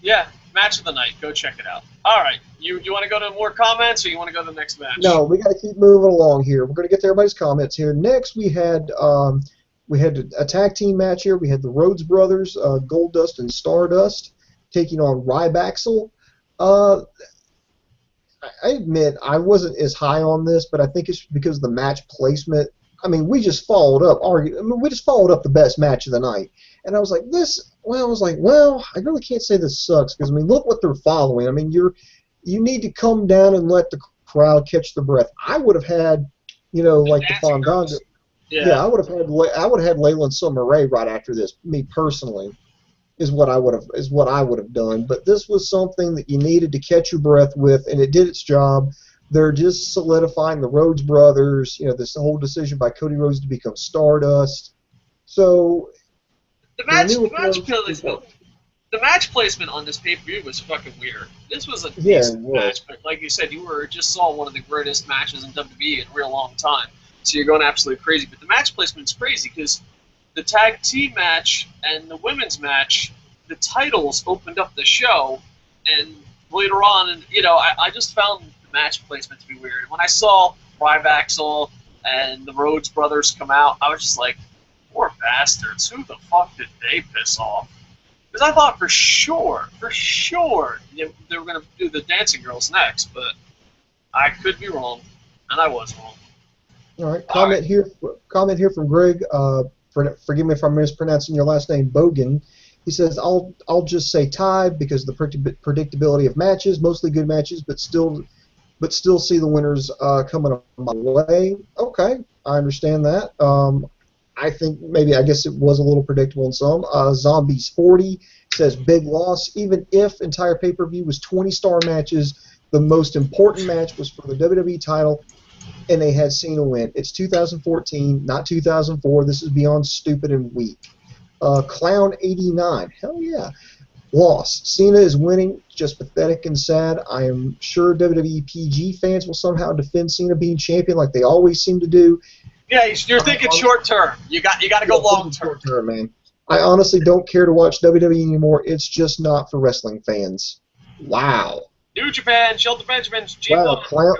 Yeah, match of the night. Go check it out. All right, you want to go to more comments, or you want to go to the next match? No, we got to keep moving along here. We're going to get to everybody's comments here. Next, we had a tag team match here. We had the Rhodes Brothers, Goldust and Stardust, taking on Rybaxel. I admit I wasn't as high on this, but I think it's because of the match placement I mean, we just followed up we just followed up the best match of the night. And I was like, I really can't say this sucks because, I mean, look what they're following. I mean, you need to come down and let the crowd catch the breath. I would have had, like the Fandango. Yeah, I would have had Layla and Summer Rae right after this. Me personally, is what I would have done. But this was something that you needed to catch your breath with, and it did its job. They're just solidifying the Rhodes brothers. This whole decision by Cody Rhodes to become Stardust. So the match placement on this pay-per-view was fucking weird. This was a decent match, but like you said, you just saw one of the greatest matches in WWE in a real long time. So you're going absolutely crazy. But the match placement's crazy because the tag team match and the women's match, the titles opened up the show, and later on, I just found the match placement to be weird. When I saw Ryback and the Rhodes brothers come out, I was just like, poor bastards, who the fuck did they piss off? Because I thought for sure, they were going to do the Dancing Girls next, but I could be wrong, and I was wrong. All right, comment here from Greg. Forgive me if I'm mispronouncing your last name, Bogan. He says, I'll just say tie because the predictability of matches, mostly good matches, but still see the winners coming my way. Okay, I understand that. I guess it was a little predictable in some. Zombies 40 says big loss. Even if entire pay-per-view was 20-star matches, the most important match was for the WWE title, and they had Cena win. It's 2014, not 2004. This is beyond stupid and weak. Clown 89, hell yeah. Loss. Cena is winning. Just pathetic and sad. I am sure WWE PG fans will somehow defend Cena being champion like they always seem to do. Yeah, you're thinking short term. You got to go long term. Short term, man. I honestly don't care to watch WWE anymore. It's just not for wrestling fans. Wow. New Japan, Shelton Benjamin, Wow, Clown,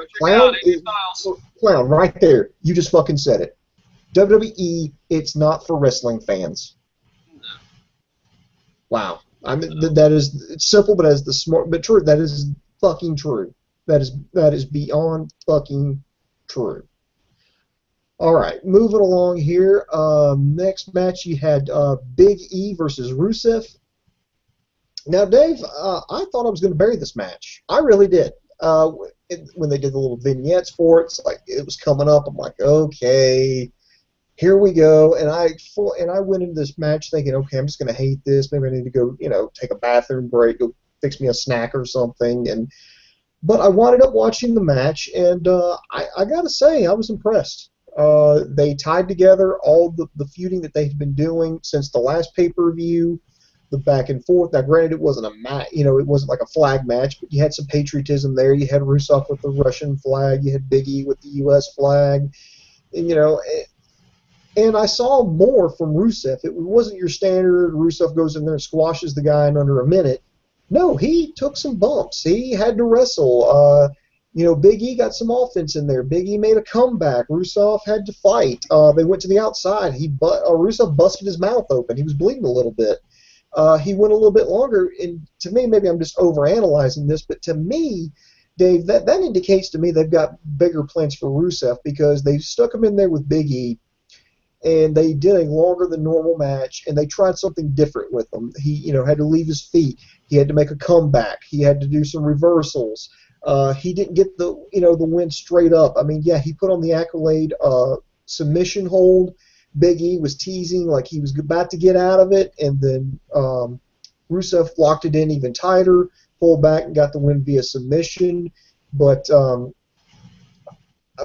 right there. You just fucking said it. WWE, it's not for wrestling fans. No. Wow. I mean, it's simple, but as the smart, but true. That is fucking true. That is beyond fucking true. All right, moving along here. Next match, you had Big E versus Rusev. Now, Dave, I thought I was going to bury this match. I really did. When they did the little vignettes for it, it's like it was coming up. I'm like, okay, here we go. And I went into this match thinking, okay, I'm just going to hate this. Maybe I need to go, take a bathroom break, go fix me a snack or something. But I wound up watching the match, and I got to say, I was impressed. They tied together all the feuding that they've been doing since the last pay-per-view. The back and forth. Now, granted, it wasn't a match. It wasn't like a flag match, but you had some patriotism there. You had Rusev with the Russian flag. You had Big E with the U.S. flag. And I saw more from Rusev. It wasn't your standard Rusev goes in there and squashes the guy in under a minute. No, he took some bumps. He had to wrestle. Big E got some offense in there. Big E made a comeback. Rusev had to fight. They went to the outside. Rusev busted his mouth open. He was bleeding a little bit. He went a little bit longer, and to me, maybe I'm just overanalyzing this, but to me, Dave, that indicates to me they've got bigger plans for Rusev because they stuck him in there with Big E, and they did a longer than normal match, and they tried something different with him. He, had to leave his feet. He had to make a comeback. He had to do some reversals. He didn't get the win straight up. I mean, yeah, he put on the Accolade submission hold. Big E was teasing like he was about to get out of it, and then Rusev locked it in even tighter, pulled back, and got the win via submission. But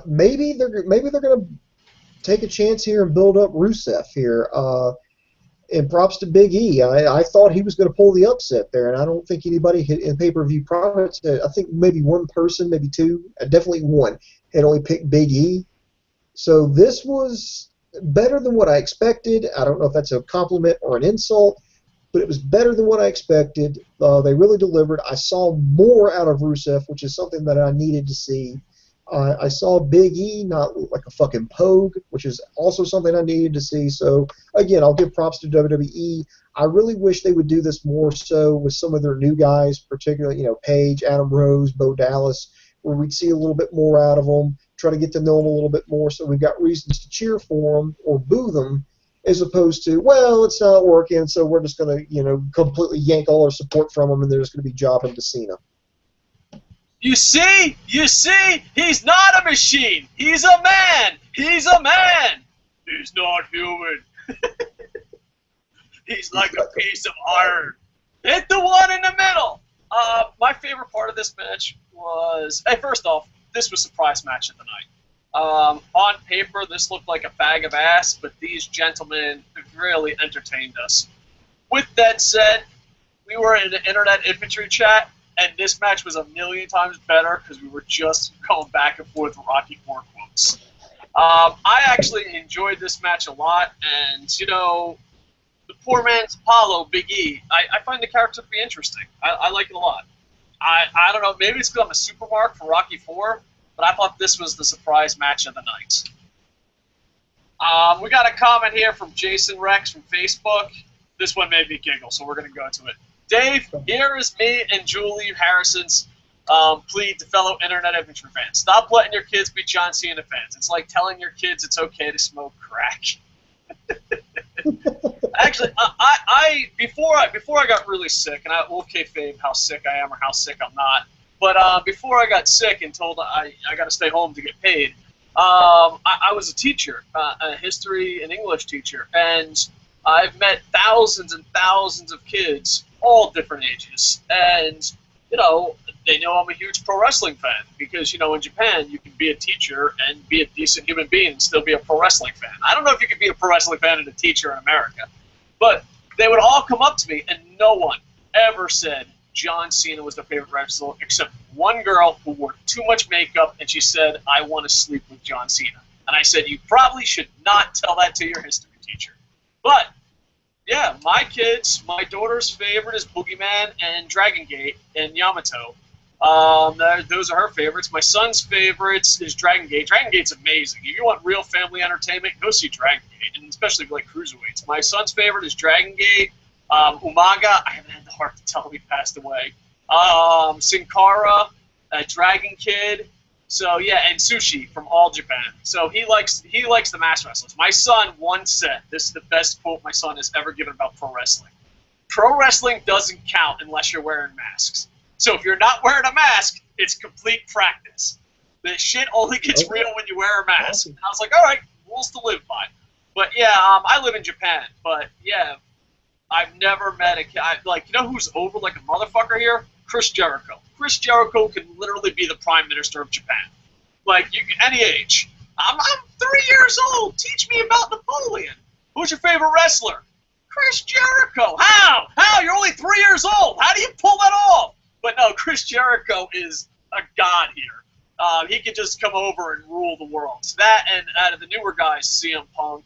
maybe they're going to take a chance here and build up Rusev here. And props to Big E. I thought he was going to pull the upset there, and I don't think anybody in pay-per-view products. I think maybe one person, maybe two, definitely one, had only picked Big E. So this was better than what I expected. I don't know if that's a compliment or an insult, but it was better than what I expected. They really delivered. I saw more out of Rusev, which is something that I needed to see. I saw Big E not look like a fucking pogue, which is also something I needed to see. So, again, I'll give props to WWE. I really wish they would do this more so with some of their new guys, particularly, Paige, Adam Rose, Bo Dallas, where we'd see a little bit more out of them. try to get to know them a little bit more, so we've got reasons to cheer for them or boo them, as opposed to, well, it's not working, so we're just going to, completely yank all our support from them, and they're just going to be jobbing to Cena. You see, he's not a machine. He's a man. He's not human. He's like a piece of iron. Hit the one in the middle. My favorite part of this match was, hey, first off, this was surprise match of the night. On paper, this looked like a bag of ass, but these gentlemen really entertained us. With that said, we were in the internet infantry chat, and this match was a million times better because we were just going back and forth with Rocky IV quotes. I actually enjoyed this match a lot, and, the poor man's Apollo, Big E, I find the character to be interesting. I like it a lot. I don't know, maybe it's because I'm a super mark for Rocky IV, but I thought this was the surprise match of the night. We got a comment here from Jason Rex from Facebook. This one made me giggle, so we're going to go to it. Dave, here is me and Julie Harrison's plea to fellow internet infantry fans. Stop letting your kids be John Cena fans. It's like telling your kids it's okay to smoke crack. Actually, before I got really sick, and I will kayfabe how sick I am or how sick I'm not, but before I got sick and told I got to stay home to get paid, I was a teacher, a history and English teacher, and I've met thousands and thousands of kids, all different ages, and they know I'm a huge pro wrestling fan because, in Japan, you can be a teacher and be a decent human being and still be a pro wrestling fan. I don't know if you could be a pro wrestling fan and a teacher in America, but they would all come up to me, and no one ever said John Cena was their favorite wrestler except one girl who wore too much makeup, and she said, I want to sleep with John Cena. And I said, you probably should not tell that to your history teacher. But yeah, my daughter's favorite is Boogeyman and Dragon Gate and Yamato. Those are her favorites. My son's favorites is Dragon Gate. Dragon Gate's amazing. If you want real family entertainment, go see Dragon Gate, and especially like cruiserweights. My son's favorite is Dragon Gate. Umaga, I haven't had the heart to tell him he passed away. Sin Cara, Dragon Kid. So yeah, and Sushi from All Japan. So he likes the mass wrestlers. My son once said, this is the best quote my son has ever given about pro wrestling. Pro wrestling doesn't count unless you're wearing masks. So if you're not wearing a mask, it's complete practice. The shit only gets real when you wear a mask. And I was like, all right, rules to live by. But yeah, I live in Japan. But yeah, I've never met who's over like a motherfucker here? Chris Jericho. Chris Jericho can literally be the Prime Minister of Japan. Like, any age. I'm 3 years old. Teach me about Napoleon. Who's your favorite wrestler? Chris Jericho. How? You're only 3 years old. How do you pull that off? But no, Chris Jericho is a god here. He can just come over and rule the world. So that, and out of the newer guys, CM Punk.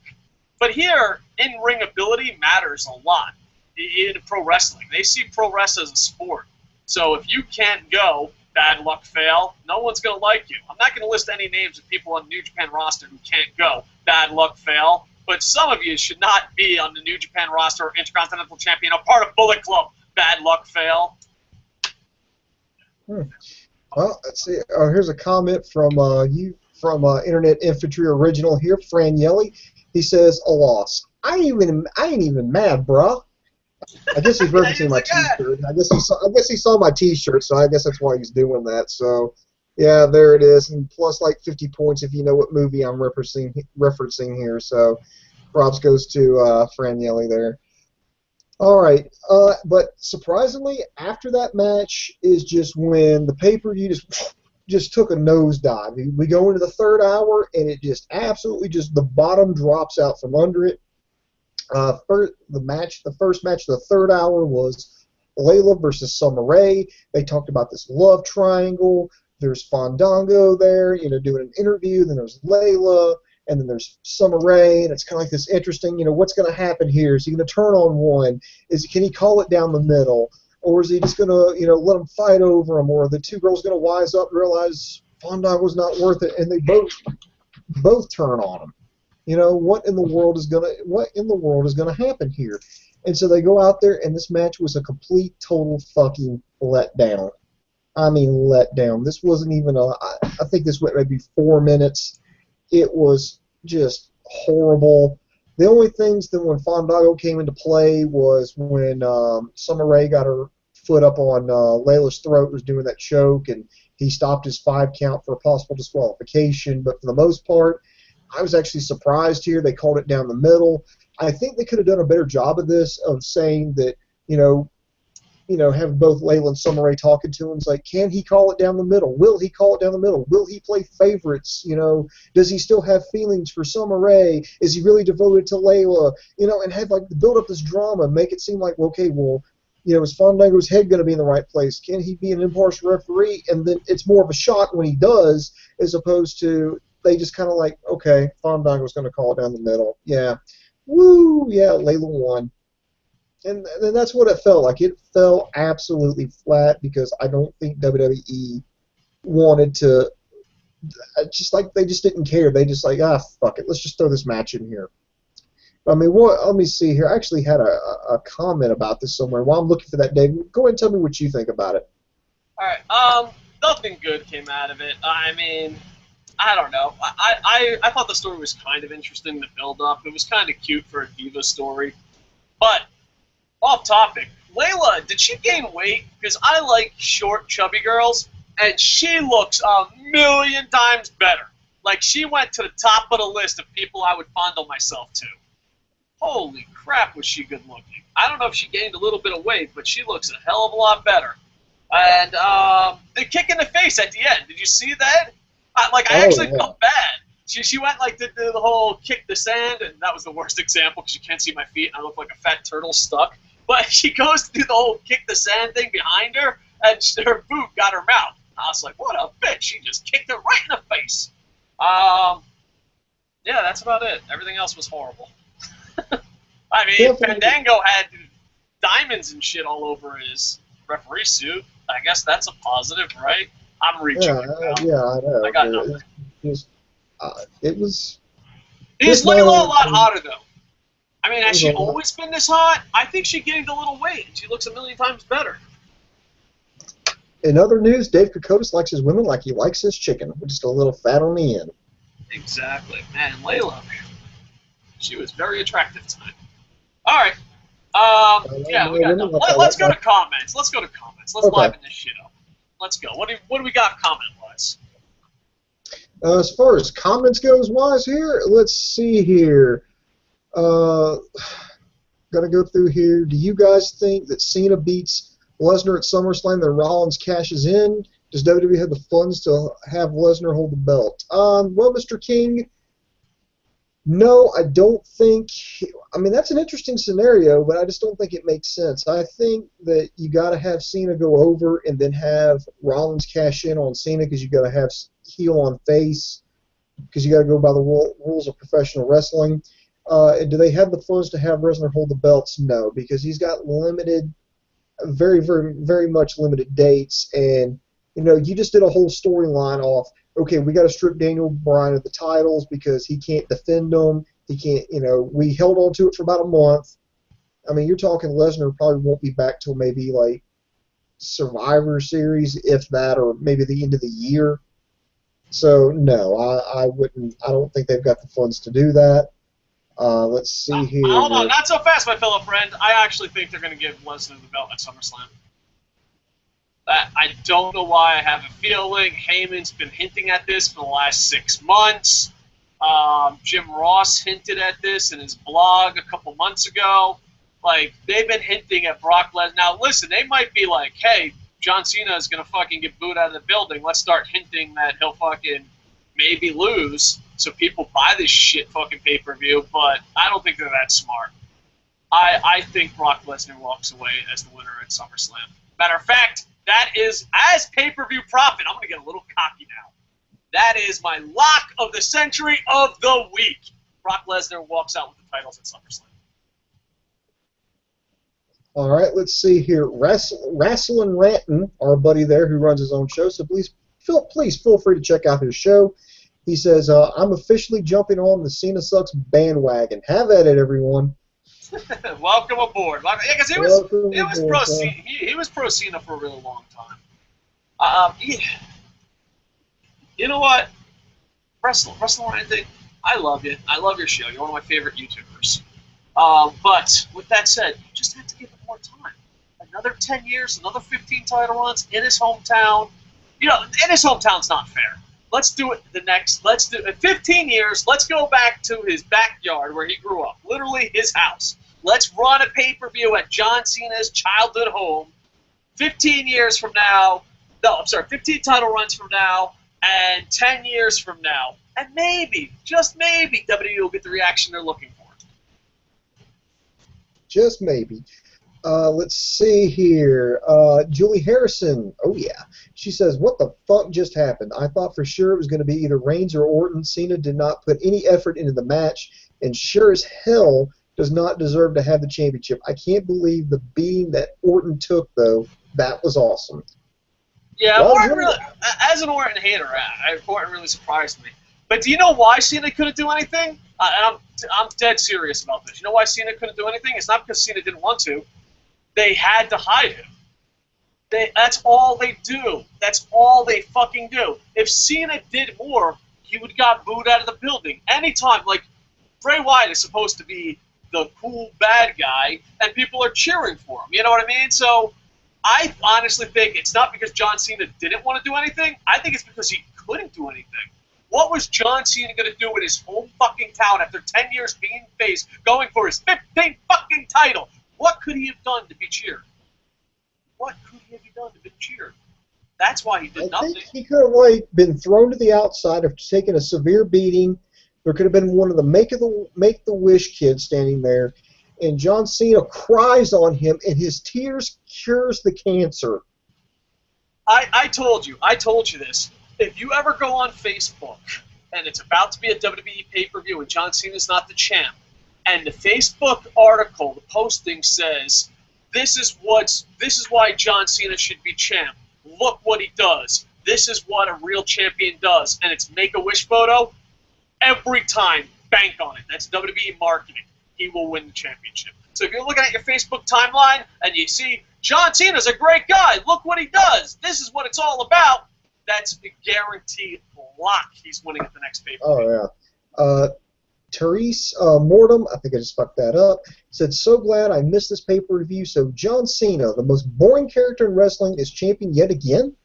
But here, in-ring ability matters a lot in pro wrestling. They see pro wrestling as a sport. So if you can't go, bad luck, fail, no one's going to like you. I'm not going to list any names of people on the New Japan roster who can't go, bad luck, fail. But some of you should not be on the New Japan roster or Intercontinental Champion, a part of Bullet Club, bad luck, fail. Well, let's see. Here's a comment from Internet Infantry Original here, Fran Yelly. He says, a loss. I ain't even mad, bruh. I guess he's referencing my T-shirt. I guess he saw my T-shirt, so I guess that's why he's doing that. So, yeah, there it is, and plus like 50 points if you know what movie I'm referencing here. So, props goes to Fran Yelly there. All right, but surprisingly, after that match is just when the pay-per-view just took a nosedive. We go into the third hour, and it just absolutely the bottom drops out from under it. The first match of the third hour was Layla versus Summer Rae. They talked about this love triangle. There's Fandango there, doing an interview. Then there's Layla, and then there's Summer Rae, and it's kind of like this interesting, what's going to happen here? Is he going to turn on one? Can he call it down the middle? Or is he just going to, let them fight over him? Or are the two girls going to wise up and realize Fandango's not worth it, and they both turn on him? What in the world is gonna happen here? And so they go out there, and this match was a complete, total fucking letdown. I mean, let down. This wasn't even I think this went maybe 4 minutes. It was just horrible. The only things that when Fandango came into play was when Summer Rae got her foot up on Layla's throat, was doing that choke, and he stopped his 5 count for a possible disqualification. But for the most part, I was actually surprised here. They called it down the middle. I think they could have done a better job of this, of saying that, have both Layla and Summer Rae talking to him. It's like, can he call it down the middle? Will he call it down the middle? Will he play favorites? Does he still have feelings for Summer Rae? Is he really devoted to Layla? And have build up this drama, make it seem like, is Fandango's head going to be in the right place? Can he be an impartial referee? And then it's more of a shock when he does, as opposed to they just kind of like, okay, Fandango's going to call it down the middle. Yeah. Woo! Yeah, Layla won. And that's what it felt like. It fell absolutely flat because I don't think WWE wanted to, they just didn't care. They just fuck it. Let's just throw this match in here. I mean, let me see here. I actually had a comment about this somewhere. While I'm looking for that, Dave, go ahead and tell me what you think about it. All right. Nothing good came out of it. I mean, I don't know. I thought the story was kind of interesting to build up. It was kind of cute for a diva story. But, off topic, Layla, did she gain weight? Because I like short, chubby girls, and she looks a million times better. Like, she went to the top of the list of people I would fondle myself to. Holy crap, was she good looking. I don't know if she gained a little bit of weight, but she looks a hell of a lot better. And the kick in the face at the end, did you see that? I actually felt bad. She went did the whole kick the sand, and that was the worst example because you can't see my feet and I look like a fat turtle stuck. But she goes to do the whole kick the sand thing behind her, and her boot got her mouth. I was like, what a bitch. She just kicked her right in the face. Yeah, that's about it. Everything else was horrible. I mean, Fandango had diamonds and shit all over his referee suit. I guess that's a positive, right? I'm reaching. Yeah, I know. I got nothing. It was. He's looking a lot hotter, though. I mean, has she always been this hot? I think she gained a little weight, and she looks a million times better. In other news, Dave Kokotis likes his women like he likes his chicken, with just a little fat on the end. Exactly. Man, Layla, she was very attractive tonight. All right. Yeah, we got nothing. Let's go to comments. Let's liven this shit up. Let's go. What do we got comment-wise? As far as comments goes here, let's see here. Gotta go through here. Do you guys think that Cena beats Lesnar at SummerSlam, then Rollins cashes in? Does WWE have the funds to have Lesnar hold the belt? Well, Mr. King, no, I don't think. I mean, that's an interesting scenario, but I just don't think it makes sense. I think that you got to have Cena go over and then have Rollins cash in on Cena because you got to have heel on face because you got to go by the rules of professional wrestling. Do they have the funds to have Lesnar hold the belts? No, because he's got limited, very, very, very much limited dates, and you just did a whole storyline off. Okay, we got to strip Daniel Bryan of the titles because he can't defend them. He can't, we held on to it for about a month. I mean, you're talking Lesnar probably won't be back till maybe Survivor Series, if that, or maybe the end of the year. So no, I wouldn't. I don't think they've got the funds to do that. Let's see here. Hold on, not so fast, my fellow friend. I actually think they're going to give Lesnar the belt at SummerSlam. I don't know why. I have a feeling Heyman's been hinting at this for the last 6 months. Jim Ross hinted at this in his blog a couple months ago. They've been hinting at Brock Lesnar. Now, listen, they might be like, hey, John Cena is going to fucking get booed out of the building. Let's start hinting that he'll fucking maybe lose so people buy this shit fucking pay-per-view, but I don't think they're that smart. I think Brock Lesnar walks away as the winner at SummerSlam. Matter of fact, that is, as pay-per-view profit, I'm going to get a little cocky now. That is my lock of the century of the week. Brock Lesnar walks out with the titles at SummerSlam. All right, let's see here. Wrestling Renton, our buddy there who runs his own show, so please feel free to check out his show. He says, I'm officially jumping on the Cena Sucks bandwagon. Have at it, everyone. Welcome aboard. Yeah, because he was pro Cena for a really long time. Yeah. You know what? Wrestling thing. I love you. I love your show. You're one of my favorite YouTubers. But with that said, you just have to give him more time. Another 10 years, another 15 title runs in his hometown. You know, in his hometown's not fair. Let's do it let's do it 15 years. Let's go back to his backyard where he grew up, literally his house. Let's run a pay-per-view at John Cena's childhood home 15 years from now. No, I'm sorry, 15 title runs from now and 10 years from now. And maybe, just maybe, WWE will get the reaction they're looking for. Just maybe. Let's see here. Julie Harrison. Oh, yeah. She says, what the fuck just happened? I thought for sure it was going to be either Reigns or Orton. Cena did not put any effort into the match, and sure as hell does not deserve to have the championship. I can't believe the beating that Orton took, though. That was awesome. Yeah, Orton really, as an Orton hater, Orton really surprised me. But do you know why Cena couldn't do anything? I'm dead serious about this. You know why Cena couldn't do anything? It's not because Cena didn't want to. They had to hide him. That's all they do. That's all they fucking do. If Cena did more, he would have got booed out of the building. Anytime, like, Bray Wyatt is supposed to be the cool bad guy, and people are cheering for him. You know what I mean? So I honestly think it's not because John Cena didn't want to do anything. I think it's because he couldn't do anything. What was John Cena going to do in his home fucking town after 10 years being face, going for his 15th fucking title? What could he have done to be cheered? What could he have done to be cheered? That's why he did nothing. I think he could have been thrown to the outside, have taken a severe beating. There could have been one of the Make-the-Wish kids standing there, and John Cena cries on him, and his tears cures the cancer. I told you this. If you ever go on Facebook and it's about to be a WWE pay-per-view and John Cena's not the champ, and the Facebook article, the posting says, this is why John Cena should be champ. Look what he does. This is what a real champion does. And it's Make-A-Wish photo. Every time, bank on it. That's WWE marketing. He will win the championship. So if you're looking at your Facebook timeline and you see John Cena's a great guy, look what he does. This is what it's all about. That's a guaranteed lock. He's winning at the next pay-per-view. Oh, yeah. Therese Mortem, I think I just fucked that up, said, so glad I missed this pay-per-view. So John Cena, the most boring character in wrestling, is champion yet again?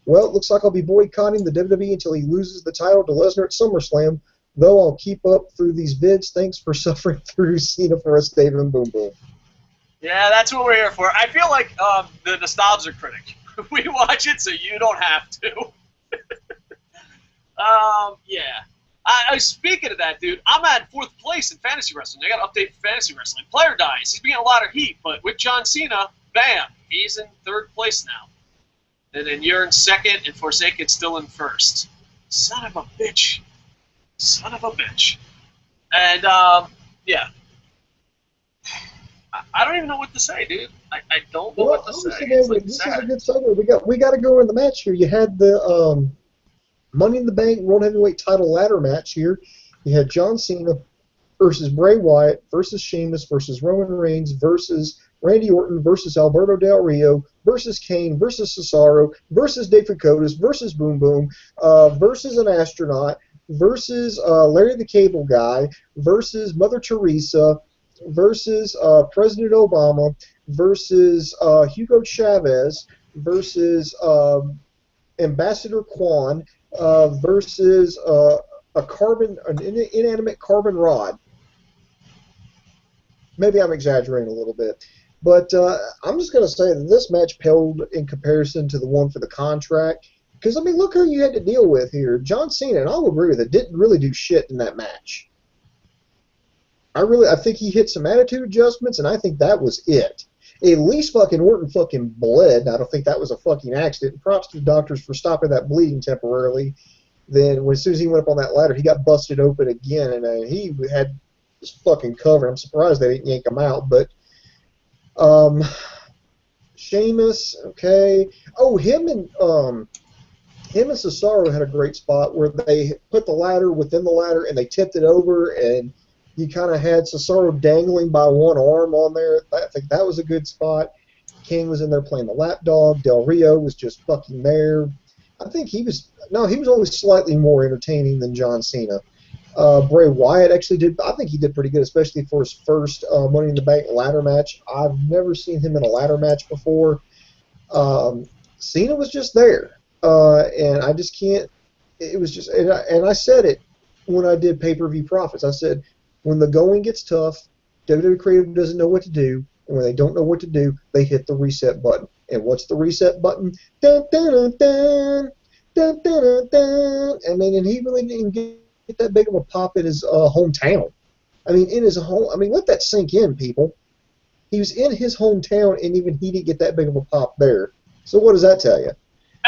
Well, it looks like I'll be boycotting the WWE until he loses the title to Lesnar at SummerSlam, though I'll keep up through these vids. Thanks for suffering through Cena for us, David and Boom Boom. Yeah, that's what we're here for. I feel like the nostalgia critic. We watch it so you don't have to. Yeah. Speaking of that, dude, I'm at 4th place in fantasy wrestling. I got to update for fantasy wrestling. Player dies. He's getting a lot of heat, but with John Cena, bam, he's in 3rd place now. And then you're in 2nd, and Forsaken's still in 1st. Son of a bitch. Son of a bitch. And, yeah. I don't even know what to say, dude. I don't know what to say. This is a good segue. We got to go in the match here. You had the Money in the Bank World Heavyweight Title ladder match here. You had John Cena versus Bray Wyatt versus Sheamus versus Roman Reigns versus Randy Orton versus Alberto Del Rio versus Kane versus Cesaro versus Dave Kokotis versus Boom Boom versus an astronaut versus Larry the Cable Guy versus Mother Teresa versus President Obama versus Hugo Chavez versus Ambassador Kwan versus an inanimate carbon rod. Maybe I'm exaggerating a little bit, but I'm just going to say that this match paled in comparison to the one for the contract. Because, I mean, look who you had to deal with here. John Cena, and I'll agree with it, didn't really do shit in that match. I think he hit some attitude adjustments, and I think that was it. At least fucking Orton fucking bled, and I don't think that was a fucking accident. Props to the doctors for stopping that bleeding temporarily. Then, as soon as he went up on that ladder, he got busted open again, and he had this fucking cover. I'm surprised they didn't yank him out, but Sheamus, okay. Oh, him and Cesaro had a great spot where they put the ladder within the ladder and they tipped it over, and you kind of had Cesaro dangling by one arm on there. I think that was a good spot. King was in there playing the lapdog. Del Rio was just fucking there. I think he was only slightly more entertaining than John Cena. Bray Wyatt actually did. I think he did pretty good, especially for his first Money in the Bank ladder match. I've never seen him in a ladder match before. Cena was just there, and I just can't. It was just, and I said it when I did pay-per-view profits. I said, when the going gets tough, WWE Creative doesn't know what to do, and when they don't know what to do, they hit the reset button. And what's the reset button? Dun, dun, dun, dun, dun, dun, dun, dun. And he really didn't get that big of a pop in his hometown. I mean, in his home. I mean, let that sink in, people. He was in his hometown, and even he didn't get that big of a pop there. So what does that tell you?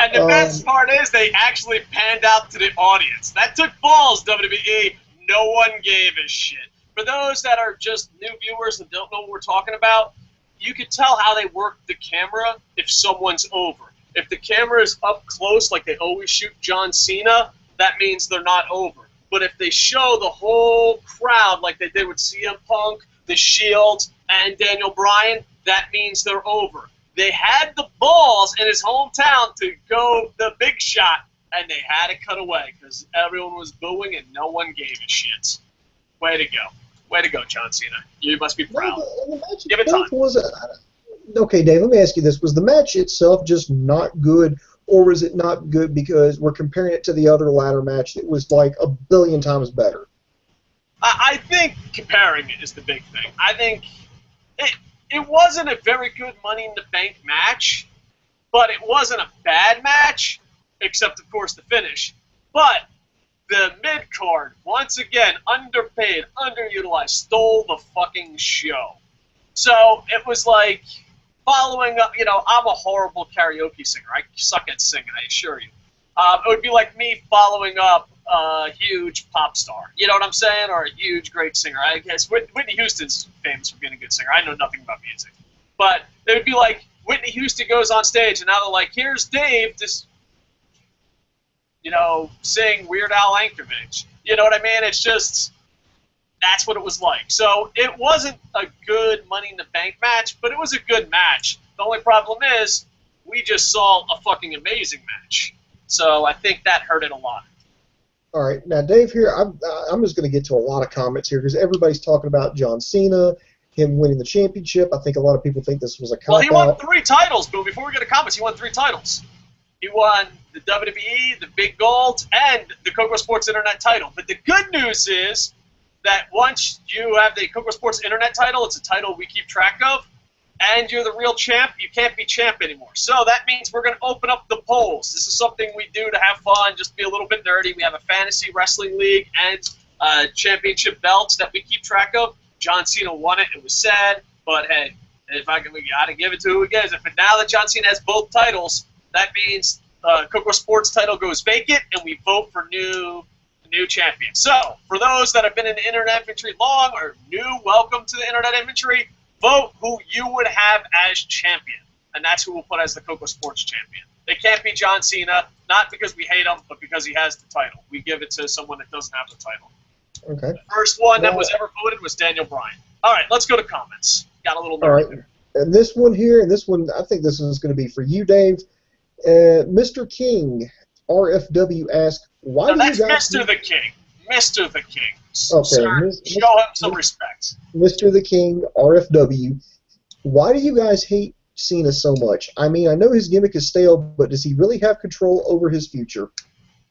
And the best part is they actually panned out to the audience. That took balls, WWE. No one gave a shit. For those that are just new viewers and don't know what we're talking about, you could tell how they work the camera if someone's over. If the camera is up close, like they always shoot John Cena, that means they're not over. But if they show the whole crowd like they did with CM Punk, The Shield, and Daniel Bryan, that means they're over. They had the balls in his hometown to go the big shot, and they had to cut away because everyone was booing and no one gave a shit. Way to go. Way to go, John Cena. You must be proud. Give it time. Okay, Dave, let me ask you this. Was the match itself just not good, or was it not good because we're comparing it to the other ladder match that was like a billion times better? I think comparing it is the big thing. I think it wasn't a very good Money in the Bank match, but it wasn't a bad match, except, of course, the finish. But the mid-card, once again, underpaid, underutilized, stole the fucking show. So it was like following up, I'm a horrible karaoke singer. I suck at singing, I assure you. It would be like me following up a huge pop star. You know what I'm saying? Or a huge, great singer. I guess Whitney Houston's famous for being a good singer. I know nothing about music. But it would be like Whitney Houston goes on stage, and now they're like, here's Dave, this, sing Weird Al Yankovic. You know what I mean? It's just, that's what it was like. So it wasn't a good Money in the Bank match, but it was a good match. The only problem is we just saw a fucking amazing match. So I think that hurt it a lot. All right. Now, Dave, here, I'm just going to get to a lot of comments here because everybody's talking about John Cena, him winning the championship. I think a lot of people think this was a cop-out. Well, he won 3 titles, Boo. Before we get to comments, he won 3 titles. He won the WWE, the Big Gold, and the Kocosports Internet title. But the good news is that once you have the Kocosports Internet title, it's a title we keep track of, and you're the real champ, you can't be champ anymore. So that means we're going to open up the polls. This is something we do to have fun, just be a little bit nerdy. We have a fantasy wrestling league and championship belts that we keep track of. John Cena won it. It was sad, but hey, we got to give it to who it gives. Now that John Cena has both titles, that means Kocosports title goes vacant, and we vote for new champion. So, for those that have been in the Internet Infantry long or new, welcome to the Internet Infantry. Vote who you would have as champion, and that's who we'll put as the Kocosports champion. They can't be John Cena, not because we hate him, but because he has the title. We give it to someone that doesn't have the title. Okay. The first one that was ever voted was Daniel Bryan. All right, let's go to comments. Got a little nerdy there. And this one here, I think this is going to be for you, Dave. Mr. King, RFW asked, why do you guys... That's Mr. the King. Mr. the King. Okay. Sir, show him some respect. Mr. the King, RFW, why do you guys hate Cena so much? I mean, I know his gimmick is stale, but does he really have control over his future?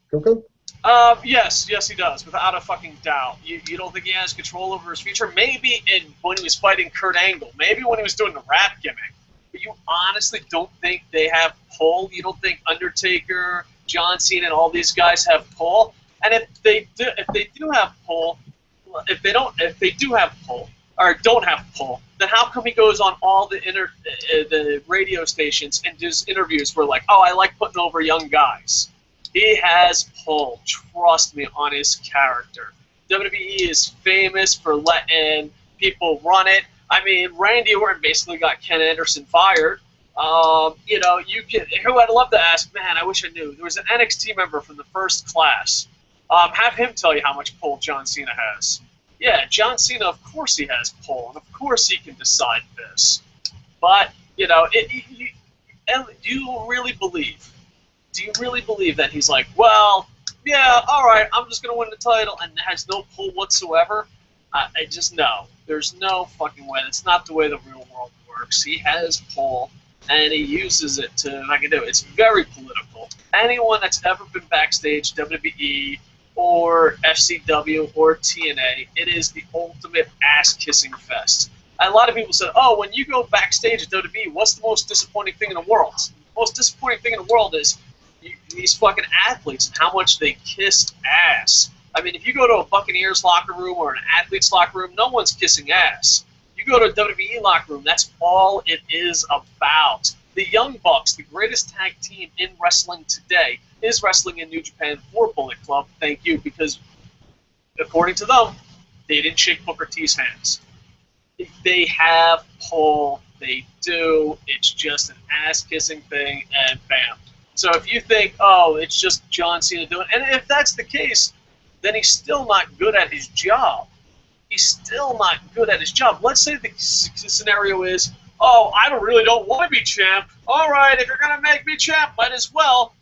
Coco? Yes, he does, without a fucking doubt. You don't think he has control over his future? Maybe when he was fighting Kurt Angle. Maybe when he was doing the rap gimmick. But you honestly don't think they have pull? You don't think Undertaker, John Cena, and all these guys have pull? And if they do have pull, if they do have pull or don't have pull, then how come he goes on all the radio stations and does interviews where like, oh, I like putting over young guys? He has pull. Trust me on his character. WWE is famous for letting people run it. I mean, Randy Orton basically got Ken Anderson fired. Who I'd love to ask, man, I wish I knew. There was an NXT member from the first class. Have him tell you how much pull John Cena has. Yeah, John Cena, of course he has pull, and of course he can decide this. But You know, and do you really believe that he's like, well, yeah, all right, I'm just going to win the title and has no pull whatsoever? I just, no. There's no fucking way. That's not the way the real world works. He has pull, and he uses it to, like I do, it's very political. Anyone that's ever been backstage, WWE, or FCW, or TNA, it is the ultimate ass-kissing fest. And a lot of people said, oh, when you go backstage at WWE, what's the most disappointing thing in the world? The most disappointing thing in the world is these fucking athletes and how much they kissed ass. I mean, if you go to a Buccaneers locker room or an athlete's locker room, no one's kissing ass. You go to a WWE locker room, that's all it is about. The Young Bucks, the greatest tag team in wrestling today, is wrestling in New Japan for Bullet Club. Thank you, because according to them, they didn't shake Booker T's hands. They have pull. They do. It's just an ass-kissing thing, and bam. So if you think, oh, it's just John Cena doing it, and if that's the case, then he's still not good at his job. He's still not good at his job. Let's say the scenario is, oh, I really don't want to be champ. All right, if you're going to make me champ, might as well.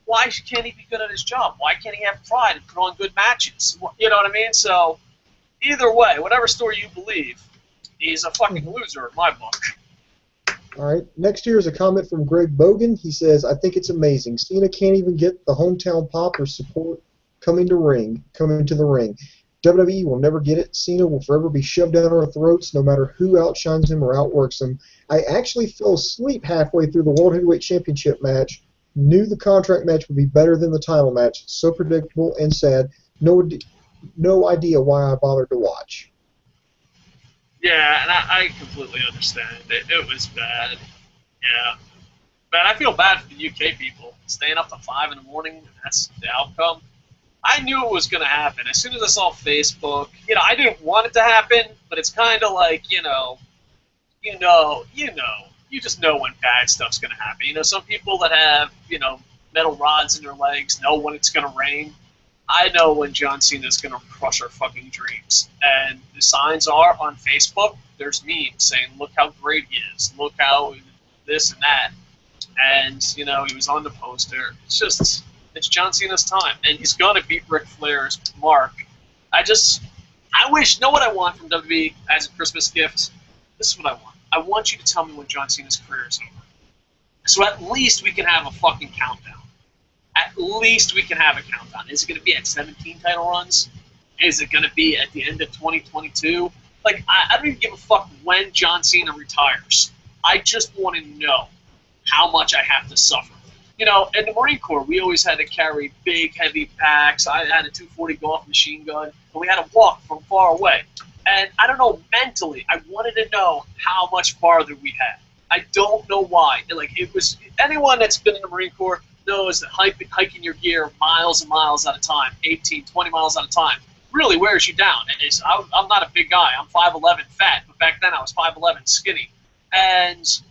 Why can't he be good at his job? Why can't he have pride and put on good matches? You know what I mean? So either way, whatever story you believe, he's a fucking loser in my book. All right. Next here is a comment from Greg Bogan. He says, I think it's amazing. Cena can't even get the hometown pop or support coming to the ring. WWE will never get it. Cena will forever be shoved down our throats no matter who outshines him or outworks him. I actually fell asleep halfway through the World Heavyweight Championship match. Knew the contract match would be better than the title match. So predictable and sad. No idea why I bothered to watch. Yeah, and I completely understand. It was bad. Yeah. But I feel bad for the UK people. Staying up to 5 in the morning, and that's the outcome. I knew it was going to happen. As soon as I saw Facebook, I didn't want it to happen, but it's kind of like, you just know when bad stuff's going to happen. Some people that have, metal rods in their legs know when it's going to rain. I know when John Cena's going to crush our fucking dreams. And the signs are on Facebook, there's memes saying, look how great he is, look how this and that. And, he was on the poster. It's John Cena's time. And he's going to beat Ric Flair's mark. I wish, know what I want from WWE as a Christmas gift? This is what I want. I want you to tell me when John Cena's career is over. So at least we can have a fucking countdown. At least we can have a countdown. Is it going to be at 17 title runs? Is it going to be at the end of 2022? Like, I don't even give a fuck when John Cena retires. I just want to know how much I have to suffer. In the Marine Corps, we always had to carry big, heavy packs. I had a 240 Golf machine gun, and we had to walk from far away. And I don't know, mentally, I wanted to know how much farther we had. I don't know why. It was anyone that's been in the Marine Corps knows that hiking your gear miles and miles at a time, 18, 20 miles at a time, really wears you down. I'm not a big guy. I'm 5'11", fat, but back then I was 5'11", skinny. And,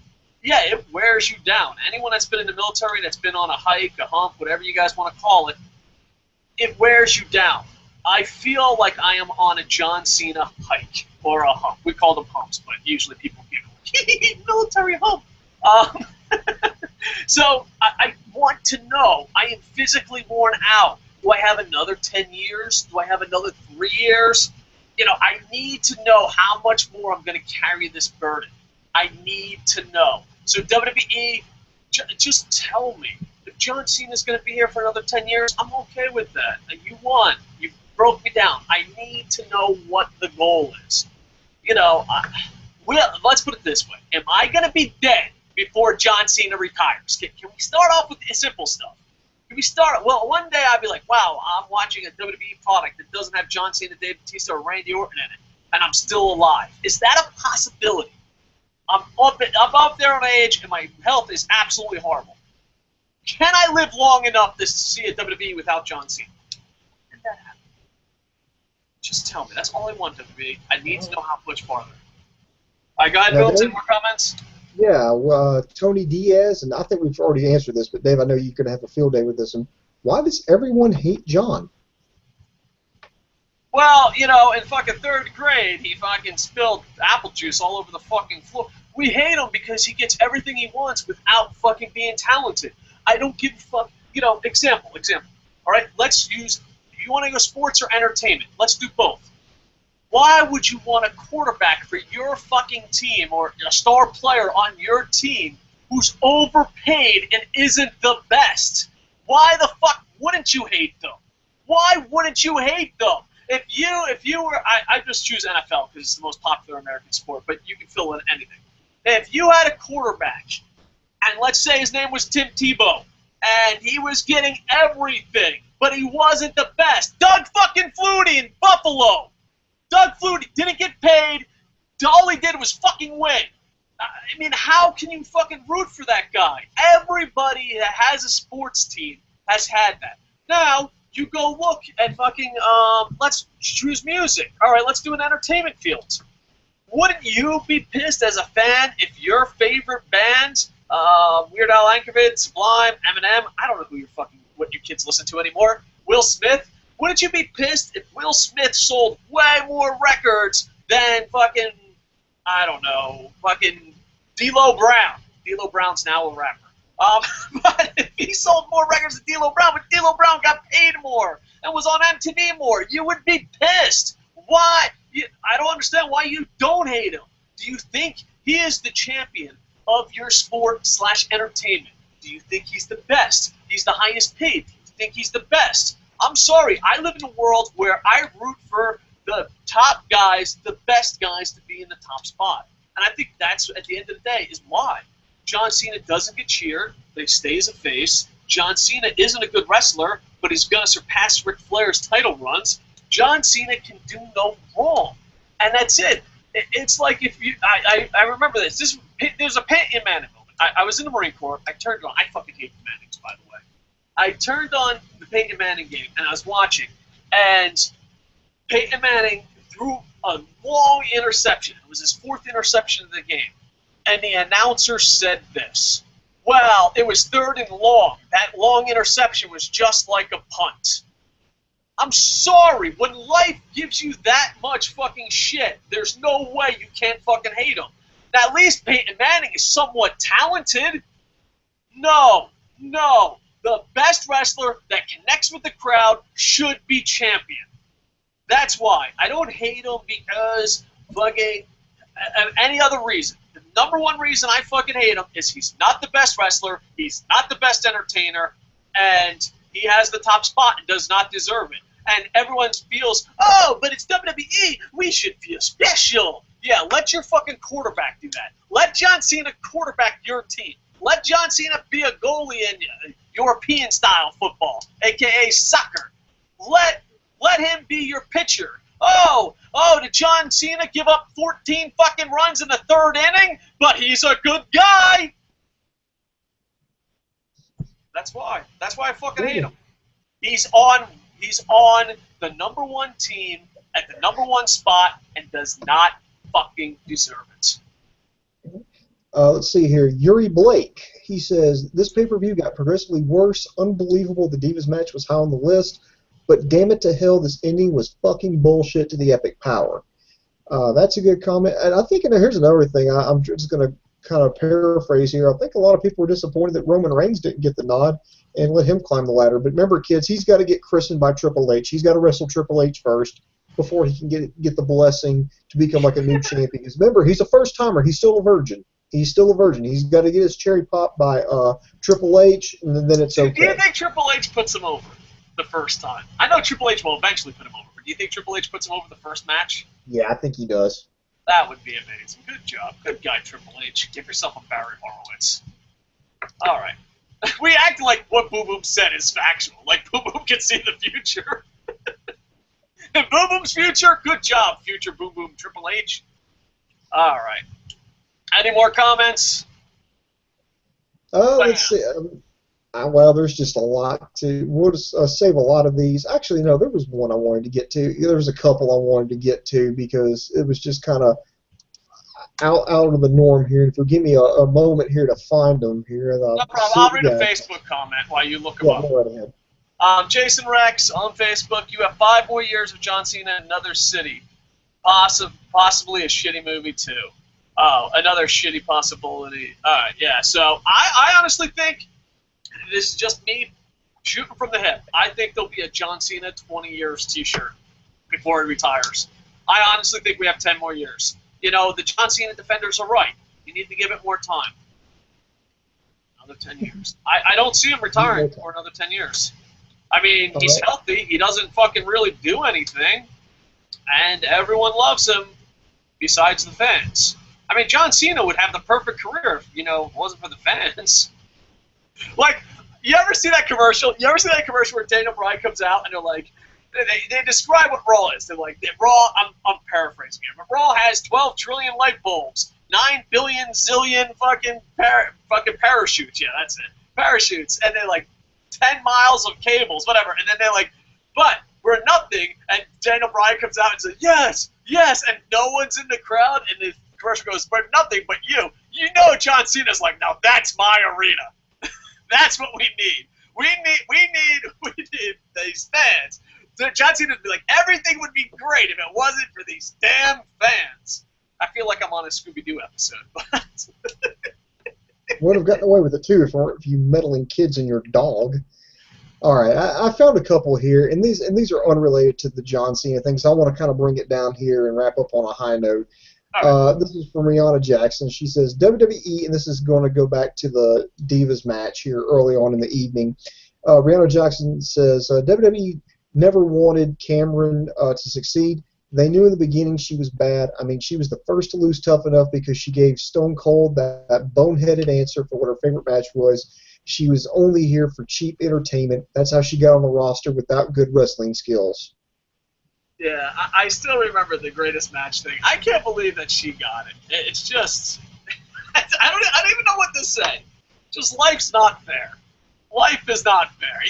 yeah, it wears you down. Anyone that's been in the military, that's been on a hike, a hump, whatever you guys want to call it, it wears you down. I feel like I am on a John Cena hike, or a hump. We call them humps, but usually people giggle. Military hump. So I want to know. I am physically worn out. Do I have another 10 years? Do I have another 3 years? I need to know how much more I'm going to carry this burden. I need to know. So WWE, just tell me. If John Cena's going to be here for another 10 years, I'm okay with that. You won. You broke me down. I need to know what the goal is. Let's put it this way. Am I going to be dead before John Cena retires? Can we start off with the simple stuff? Can we start? Well, one day I'll be like, wow, I'm watching a WWE product that doesn't have John Cena, Dave Bautista, or Randy Orton in it, and I'm still alive. Is that a possibility? I'm up there on age, and my health is absolutely horrible. Can I live long enough to see a WWE without John Cena? Can that happen? Just tell me. That's all I want, WWE. I need to know how much farther. All right, go ahead, Bill. Any more comments? Yeah, Tony Diaz, and I think we've already answered this, but Dave, I know you could have a field day with this one. Why does everyone hate John? Well, in fucking 3rd grade, he fucking spilled apple juice all over the fucking floor. We hate him because he gets everything he wants without fucking being talented. I don't give a fuck. You know, example. All right, let's use. You want to go sports or entertainment? Let's do both. Why would you want a quarterback for your fucking team or a star player on your team who's overpaid and isn't the best? Why the fuck wouldn't you hate them? Why wouldn't you hate them? If you were, I just choose NFL because it's the most popular American sport, but you can fill in anything. If you had a quarterback, and let's say his name was Tim Tebow, and he was getting everything, but he wasn't the best. Doug fucking Flutie in Buffalo. Doug Flutie didn't get paid. All he did was fucking win. I mean, how can you fucking root for that guy? Everybody that has a sports team has had that. Now, you go look at fucking, let's choose music. All right, let's do an entertainment field. Wouldn't you be pissed as a fan if your favorite bands, Weird Al Yankovic, Sublime, Eminem, I don't know what you kids listen to anymore, Will Smith, wouldn't you be pissed if Will Smith sold way more records than fucking, I don't know, fucking D'Lo Brown? D'Lo Brown's now a rapper. But if he sold more records than D'Lo Brown, but D'Lo Brown got paid more and was on MTV more, you would be pissed. Why? I don't understand why you don't hate him. Do you think he is the champion of your sport / entertainment? Do you think he's the best? He's the highest paid. Do you think he's the best? I'm sorry. I live in a world where I root for the top guys, the best guys to be in the top spot. And I think that's, at the end of the day, is why. John Cena doesn't get cheered, but he stays a face. John Cena isn't a good wrestler, but he's going to surpass Ric Flair's title runs. John Cena can do no wrong. And that's it. It's like if you... I remember this. There's a Peyton Manning moment. I was in the Marine Corps. I turned on... I fucking hate the Mannings, by the way. I turned on the Peyton Manning game, and I was watching. And Peyton Manning threw a long interception. It was his 4th interception of the game. And the announcer said this: well, it was 3rd and long. That long interception was just like a punt. I'm sorry. When life gives you that much fucking shit, there's no way you can't fucking hate him. Now, at least Peyton Manning is somewhat talented. No. The best wrestler that connects with the crowd should be champion. That's why. I don't hate him because fucking any other reason. The number one reason I fucking hate him is he's not the best wrestler, he's not the best entertainer, and he has the top spot and does not deserve it. And everyone feels, oh, but it's WWE, we should feel special. Yeah, let your fucking quarterback do that. Let John Cena quarterback your team. Let John Cena be a goalie in European-style football, a.k.a. soccer. Let him be your pitcher. Oh, did John Cena give up 14 fucking runs in the 3rd inning? But he's a good guy. That's why. That's why I fucking hate him. He's on the number 1 team at the number 1 spot and does not fucking deserve it. Let's see here. Yuri Blake, he says, this pay-per-view got progressively worse. Unbelievable the Divas match was high on the list. But damn it to hell, this ending was fucking bullshit to the Epic Power. That's a good comment. And I think, here's another thing. I'm just going to kind of paraphrase here. I think a lot of people were disappointed that Roman Reigns didn't get the nod and let him climb the ladder. But remember, kids, he's got to get christened by Triple H. He's got to wrestle Triple H first before he can get the blessing to become like a new champion. Because remember, he's a first-timer. He's still a virgin. He's still a virgin. He's got to get his cherry popped by Triple H, and then it's okay. Do you think Triple H puts him over the first time? I know Triple H will eventually put him over, but do you think Triple H puts him over the first match? Yeah, I think he does. That would be amazing. Good job. Good guy, Triple H. Give yourself a Barry Horowitz. All right. We act like what Boom Boom said is factual. Like Boom Boom can see the future. In Boom Boom's future, good job, future Boom Boom Triple H. All right. Any more comments? Let's see. Well, there's just a lot to. We'll just save a lot of these. Actually, no, there was one I wanted to get to. There was a couple I wanted to get to because it was just kind of out of the norm here. If you give me a moment here to find them here. No problem. I'll read a Facebook comment while you look them up. Go right ahead. Jason Rex on Facebook, you have 5 more years of John Cena in another city. Possibly a shitty movie, too. Oh, another shitty possibility. All right, yeah. So I honestly think this is just me shooting from the hip. I think there'll be a John Cena 20 years T-shirt before he retires. I honestly think we have 10 more years. You know, the John Cena defenders are right. You need to give it more time. Another 10 years. I don't see him retiring for another 10 years. I mean, he's healthy. He doesn't fucking really do anything. And everyone loves him besides the fans. I mean, John Cena would have the perfect career if, it wasn't for the fans. Like, you ever see that commercial? You ever see that commercial where Daniel Bryan comes out and they're like, they describe what Raw is. They're like, Raw, I'm paraphrasing here, but Raw has 12 trillion light bulbs, 9 billion zillion fucking parachutes. Yeah, that's it. Parachutes. And they're like 10 miles of cables, whatever. And then they're like, but we're nothing. And Daniel Bryan comes out and says, yes, yes. And no one's in the crowd. And the commercial goes, but nothing but you. You know John Cena's like, now that's my arena. That's what we need. We need these fans. So John Cena would be like, everything would be great if it wasn't for these damn fans. I feel like I'm on a Scooby-Doo episode. Would have gotten away with it too if you meddling kids and your dog. All right, I found a couple here, and these are unrelated to the John Cena thing, so I want to kind of bring it down here and wrap up on a high note. Right. This is from Rihanna Jackson. She says, WWE, and this is going to go back to the Divas match here early on in the evening. Rihanna Jackson says, WWE never wanted Cameron to succeed. They knew in the beginning she was bad. I mean, she was the first to lose Tough Enough because she gave Stone Cold that boneheaded answer for what her favorite match was. She was only here for cheap entertainment. That's how she got on the roster without good wrestling skills. Yeah, I still remember the greatest match thing. I can't believe that she got it. It's just, I don't even know what to say. Just life's not fair. Life is not fair.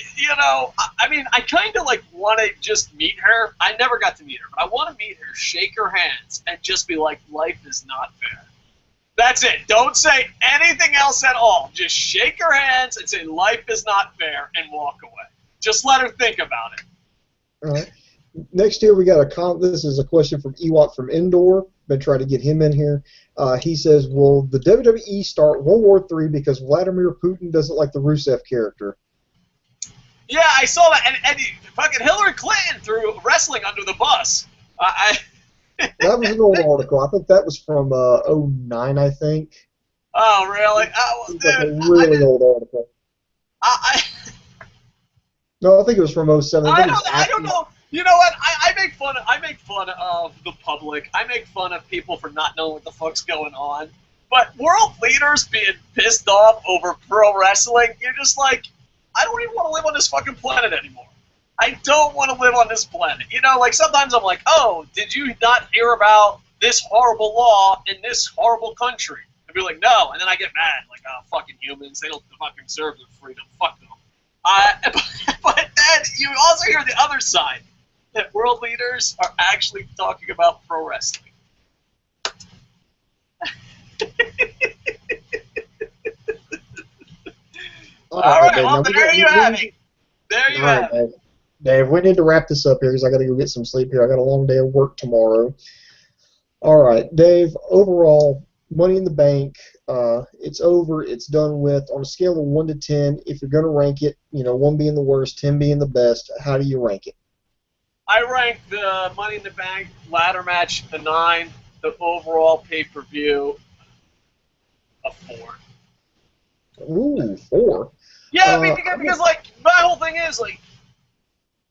I mean, I kind of want to just meet her. I never got to meet her, but I want to meet her, shake her hands, and just be like, life is not fair. That's it. Don't say anything else at all. Just shake her hands and say, life is not fair, and walk away. Just let her think about it. All right. Next here, we got this is a question from Ewok from Indoor. Been trying to get him in here. He says, will the WWE start World War III because Vladimir Putin doesn't like the Rusev character? Yeah, I saw that. And fucking Hillary Clinton threw wrestling under the bus. That was an old article. I think that was from 2009, I think. Oh, really? It was like a really old article. No, I think it was from 2007. I don't know. You know what? I make fun of the public. I make fun of people for not knowing what the fuck's going on. But world leaders being pissed off over pro wrestling, you're just like, I don't even want to live on this fucking planet anymore. I don't want to live on this planet. Sometimes I'm like, oh, did you not hear about this horrible law in this horrible country? I'd be like, no. And then I get mad, like, oh, fucking humans, they don't fucking deserve their freedom. Fuck them. But then you also hear the other side, that world leaders are actually talking about pro wrestling. All right, well, there you have it. There you have it. Dave, we need to wrap this up here because I got to go get some sleep here. I got a long day of work tomorrow. All right, Dave, overall, Money in the Bank, it's over, it's done with. On a scale of 1 to 10, if you're going to rank it, 1 being the worst, 10 being the best, how do you rank it? I rank the Money in the Bank ladder match a 9, the overall pay-per-view a 4. Ooh, 4? Yeah, I mean, because my whole thing is,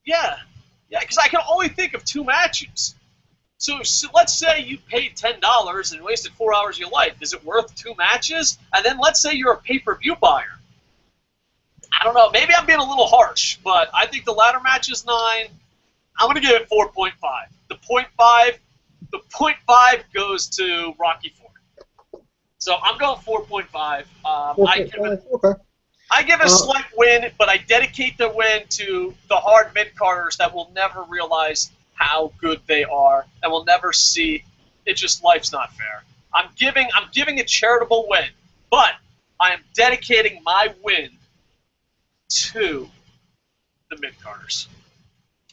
because I can only think of 2 matches. So let's say you paid $10 and wasted 4 hours of your life. Is it worth 2 matches? And then let's say you're a pay-per-view buyer. I don't know. Maybe I'm being a little harsh, but I think the ladder match is 9. I'm going to give it 4.5. The 0.5 goes to Rocky IV. So I'm going 4.5. I give it a slight win, but I dedicate the win to the hard mid-carders that will never realize how good they are and will never see. It's just life's not fair. I'm giving a charitable win, but I am dedicating my win to the mid-carders.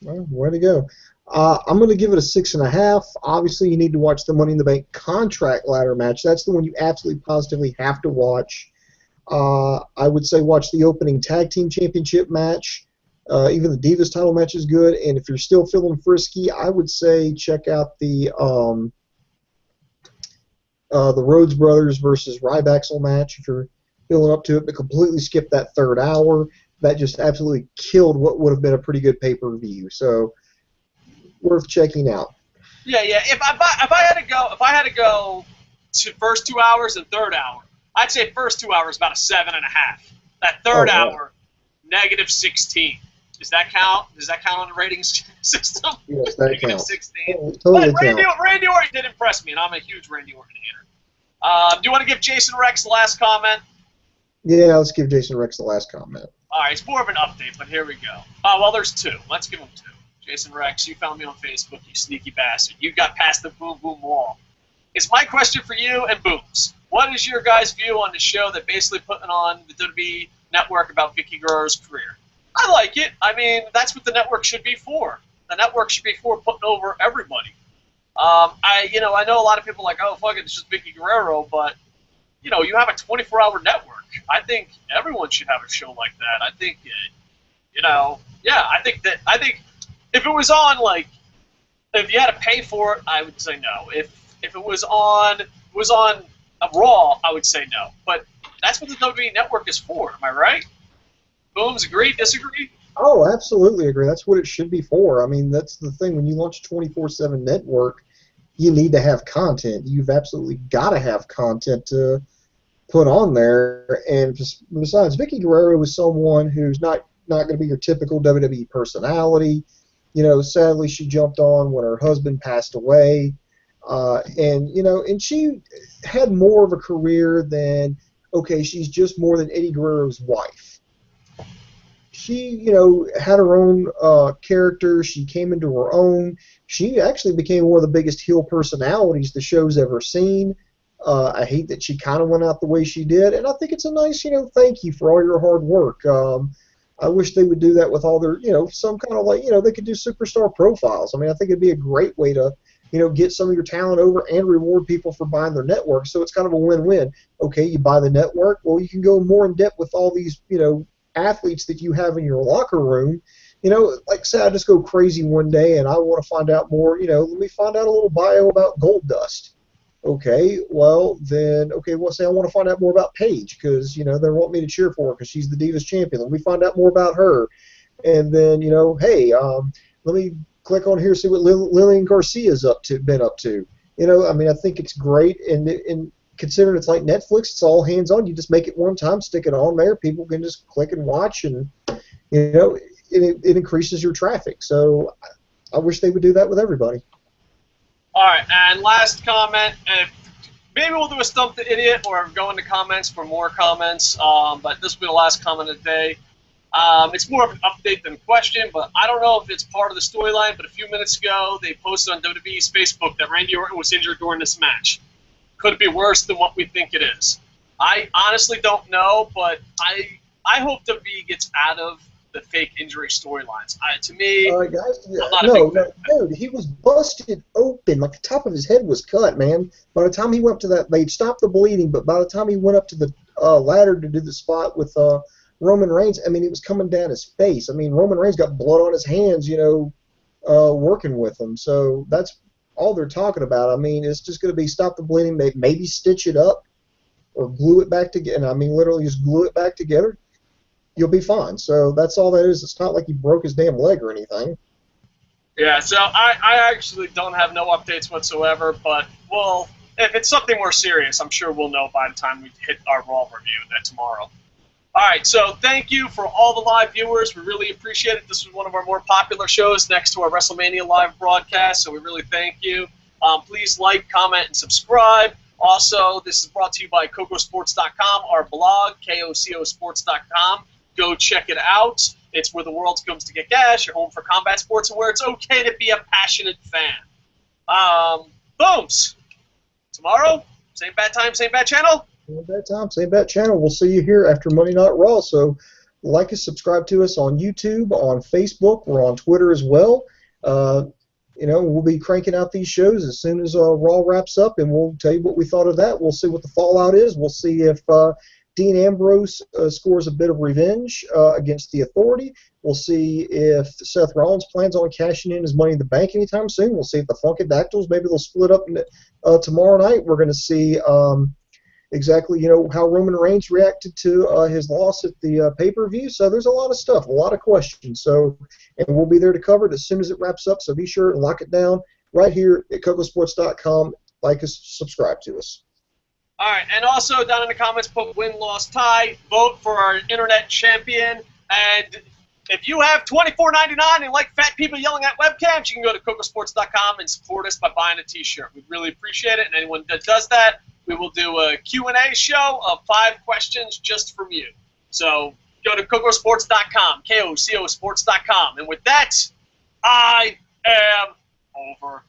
Well, way to go. I'm going to give it a 6.5. Obviously, you need to watch the Money in the Bank contract ladder match. That's the one you absolutely positively have to watch. I would say watch the opening tag team championship match. Even the Divas title match is good. And if you're still feeling frisky, I would say check out the Rhodes Brothers versus Rybaxel match if you're feeling up to it, but completely skip that third hour. That just absolutely killed what would have been a pretty good pay-per-view. So worth checking out. Yeah. If I had to go to first 2 hours and third hour, I'd say first 2 hours about a 7.5. That third hour, -16. Does that count? Does that count on the ratings system? Yes, that counts. -16. Totally But Randy Orton did impress me, and I'm a huge Randy Orton hater. Do you want to give Jason Rex the last comment? Yeah, let's give Jason Rex the last comment. All right, it's more of an update, but here we go. Oh, well, there's two. Let's give him two. Jason Rex, you found me on Facebook, you sneaky bastard. You got past the boom boom wall. It's my question for you and Booms. What is your guys' view on the show that basically putting on the WWE network about Vicky Guerrero's career? I like it. I mean, that's what the network should be for. The network should be for putting over everybody. I know a lot of people are like, oh, fuck it, it's just Vicky Guerrero, but, you have a 24-hour network. I think everyone should have a show like that. I think, I think if it was on, like, if you had to pay for it, I would say no. If it was on a Raw, I would say no. But that's what the WWE Network is for. Am I right? Booms, agree? Disagree? Oh, absolutely agree. That's what it should be for. I mean, that's the thing. When you launch a 24/7 network, you need to have content. You've absolutely got to have content to put on there. And besides, Vicky Guerrero is someone who's not going to be your typical WWE personality. Sadly, she jumped on when her husband passed away. And she had more of a career than, okay, she's just more than Eddie Guerrero's wife. She, had her own character. She came into her own. She actually became one of the biggest heel personalities the show's ever seen. I hate that she kind of went out the way she did, and I think it's a nice, thank you for all your hard work. I wish they would do that with all their, some kind of like, they could do superstar profiles. I mean, I think it'd be a great way to, get some of your talent over and reward people for buying their network. So it's kind of a win-win. Okay, you buy the network, well, you can go more in depth with all these, athletes that you have in your locker room. Like say I just go crazy one day and I want to find out more, let me find out a little bio about Gold Dust. Okay, well then, say I want to find out more about Paige because, they want me to cheer for her because she's the Divas champion. Let me find out more about her. And then, hey, let me click on here, see what Lillian Garcia's been up to. I think it's great, and considering it's like Netflix, it's all hands on. You just make it one time, stick it on there. People can just click and watch, and it increases your traffic. So I wish they would do that with everybody. All right, and last comment. Maybe we'll do a Stump the Idiot or go into comments for more comments, but this will be the last comment of the day. It's more of an update than a question, but I don't know if it's part of the storyline, but a few minutes ago they posted on WWE's Facebook that Randy Orton was injured during this match. Could it be worse than what we think it is? I honestly don't know, but I hope WWE gets out of the fake injury storylines. To me, guys, dude, he was busted open. Like the top of his head was cut, man. By the time he went up to that, they'd stopped the bleeding, but by the time he went up to the ladder to do the spot with Roman Reigns, it was coming down his face. Roman Reigns got blood on his hands, working with him. So that's all they're talking about. It's just going to be stop the bleeding, maybe stitch it up or glue it back together. Literally just glue it back together. You'll be fine. So that's all that is. It's not like he broke his damn leg or anything. Yeah, so I actually don't have no updates whatsoever, but, well, if it's something more serious, I'm sure we'll know by the time we hit our Raw review tomorrow. All right, so thank you for all the live viewers. We really appreciate it. This was one of our more popular shows next to our WrestleMania live broadcast, so we really thank you. Please like, comment, and subscribe. Also, this is brought to you by Kocosports.com, our blog, kocosports.com. Go check it out. It's where the world comes to get gas, your home for combat sports, and where it's okay to be a passionate fan. Booms. Tomorrow, same bad time, same bad channel. Same bad time, same bad channel. We'll see you here after Monday Night Raw. So like and subscribe to us on YouTube, on Facebook. We're on Twitter as well. we'll be cranking out these shows as soon as Raw wraps up, and we'll tell you what we thought of that. We'll see what the fallout is. We'll see if Dean Ambrose scores a bit of revenge against the Authority. We'll see if Seth Rollins plans on cashing in his Money in the Bank anytime soon. We'll see if the Funkadactyls, maybe they'll split up tomorrow night. We're going to see exactly, how Roman Reigns reacted to his loss at the pay-per-view. So there's a lot of stuff, a lot of questions. So, and we'll be there to cover it as soon as it wraps up. So be sure and lock it down right here at Kocosports.com. Like us, subscribe to us. All right, and also down in the comments, put win, loss, tie. Vote for our internet champion. And if you have $24.99 and like fat people yelling at webcams, you can go to Kocosports.com and support us by buying a T-shirt. We'd really appreciate it. And anyone that does that, we will do a Q&A show of 5 questions just from you. So go to Kocosports.com, KOCOsports.com. And with that, I am over.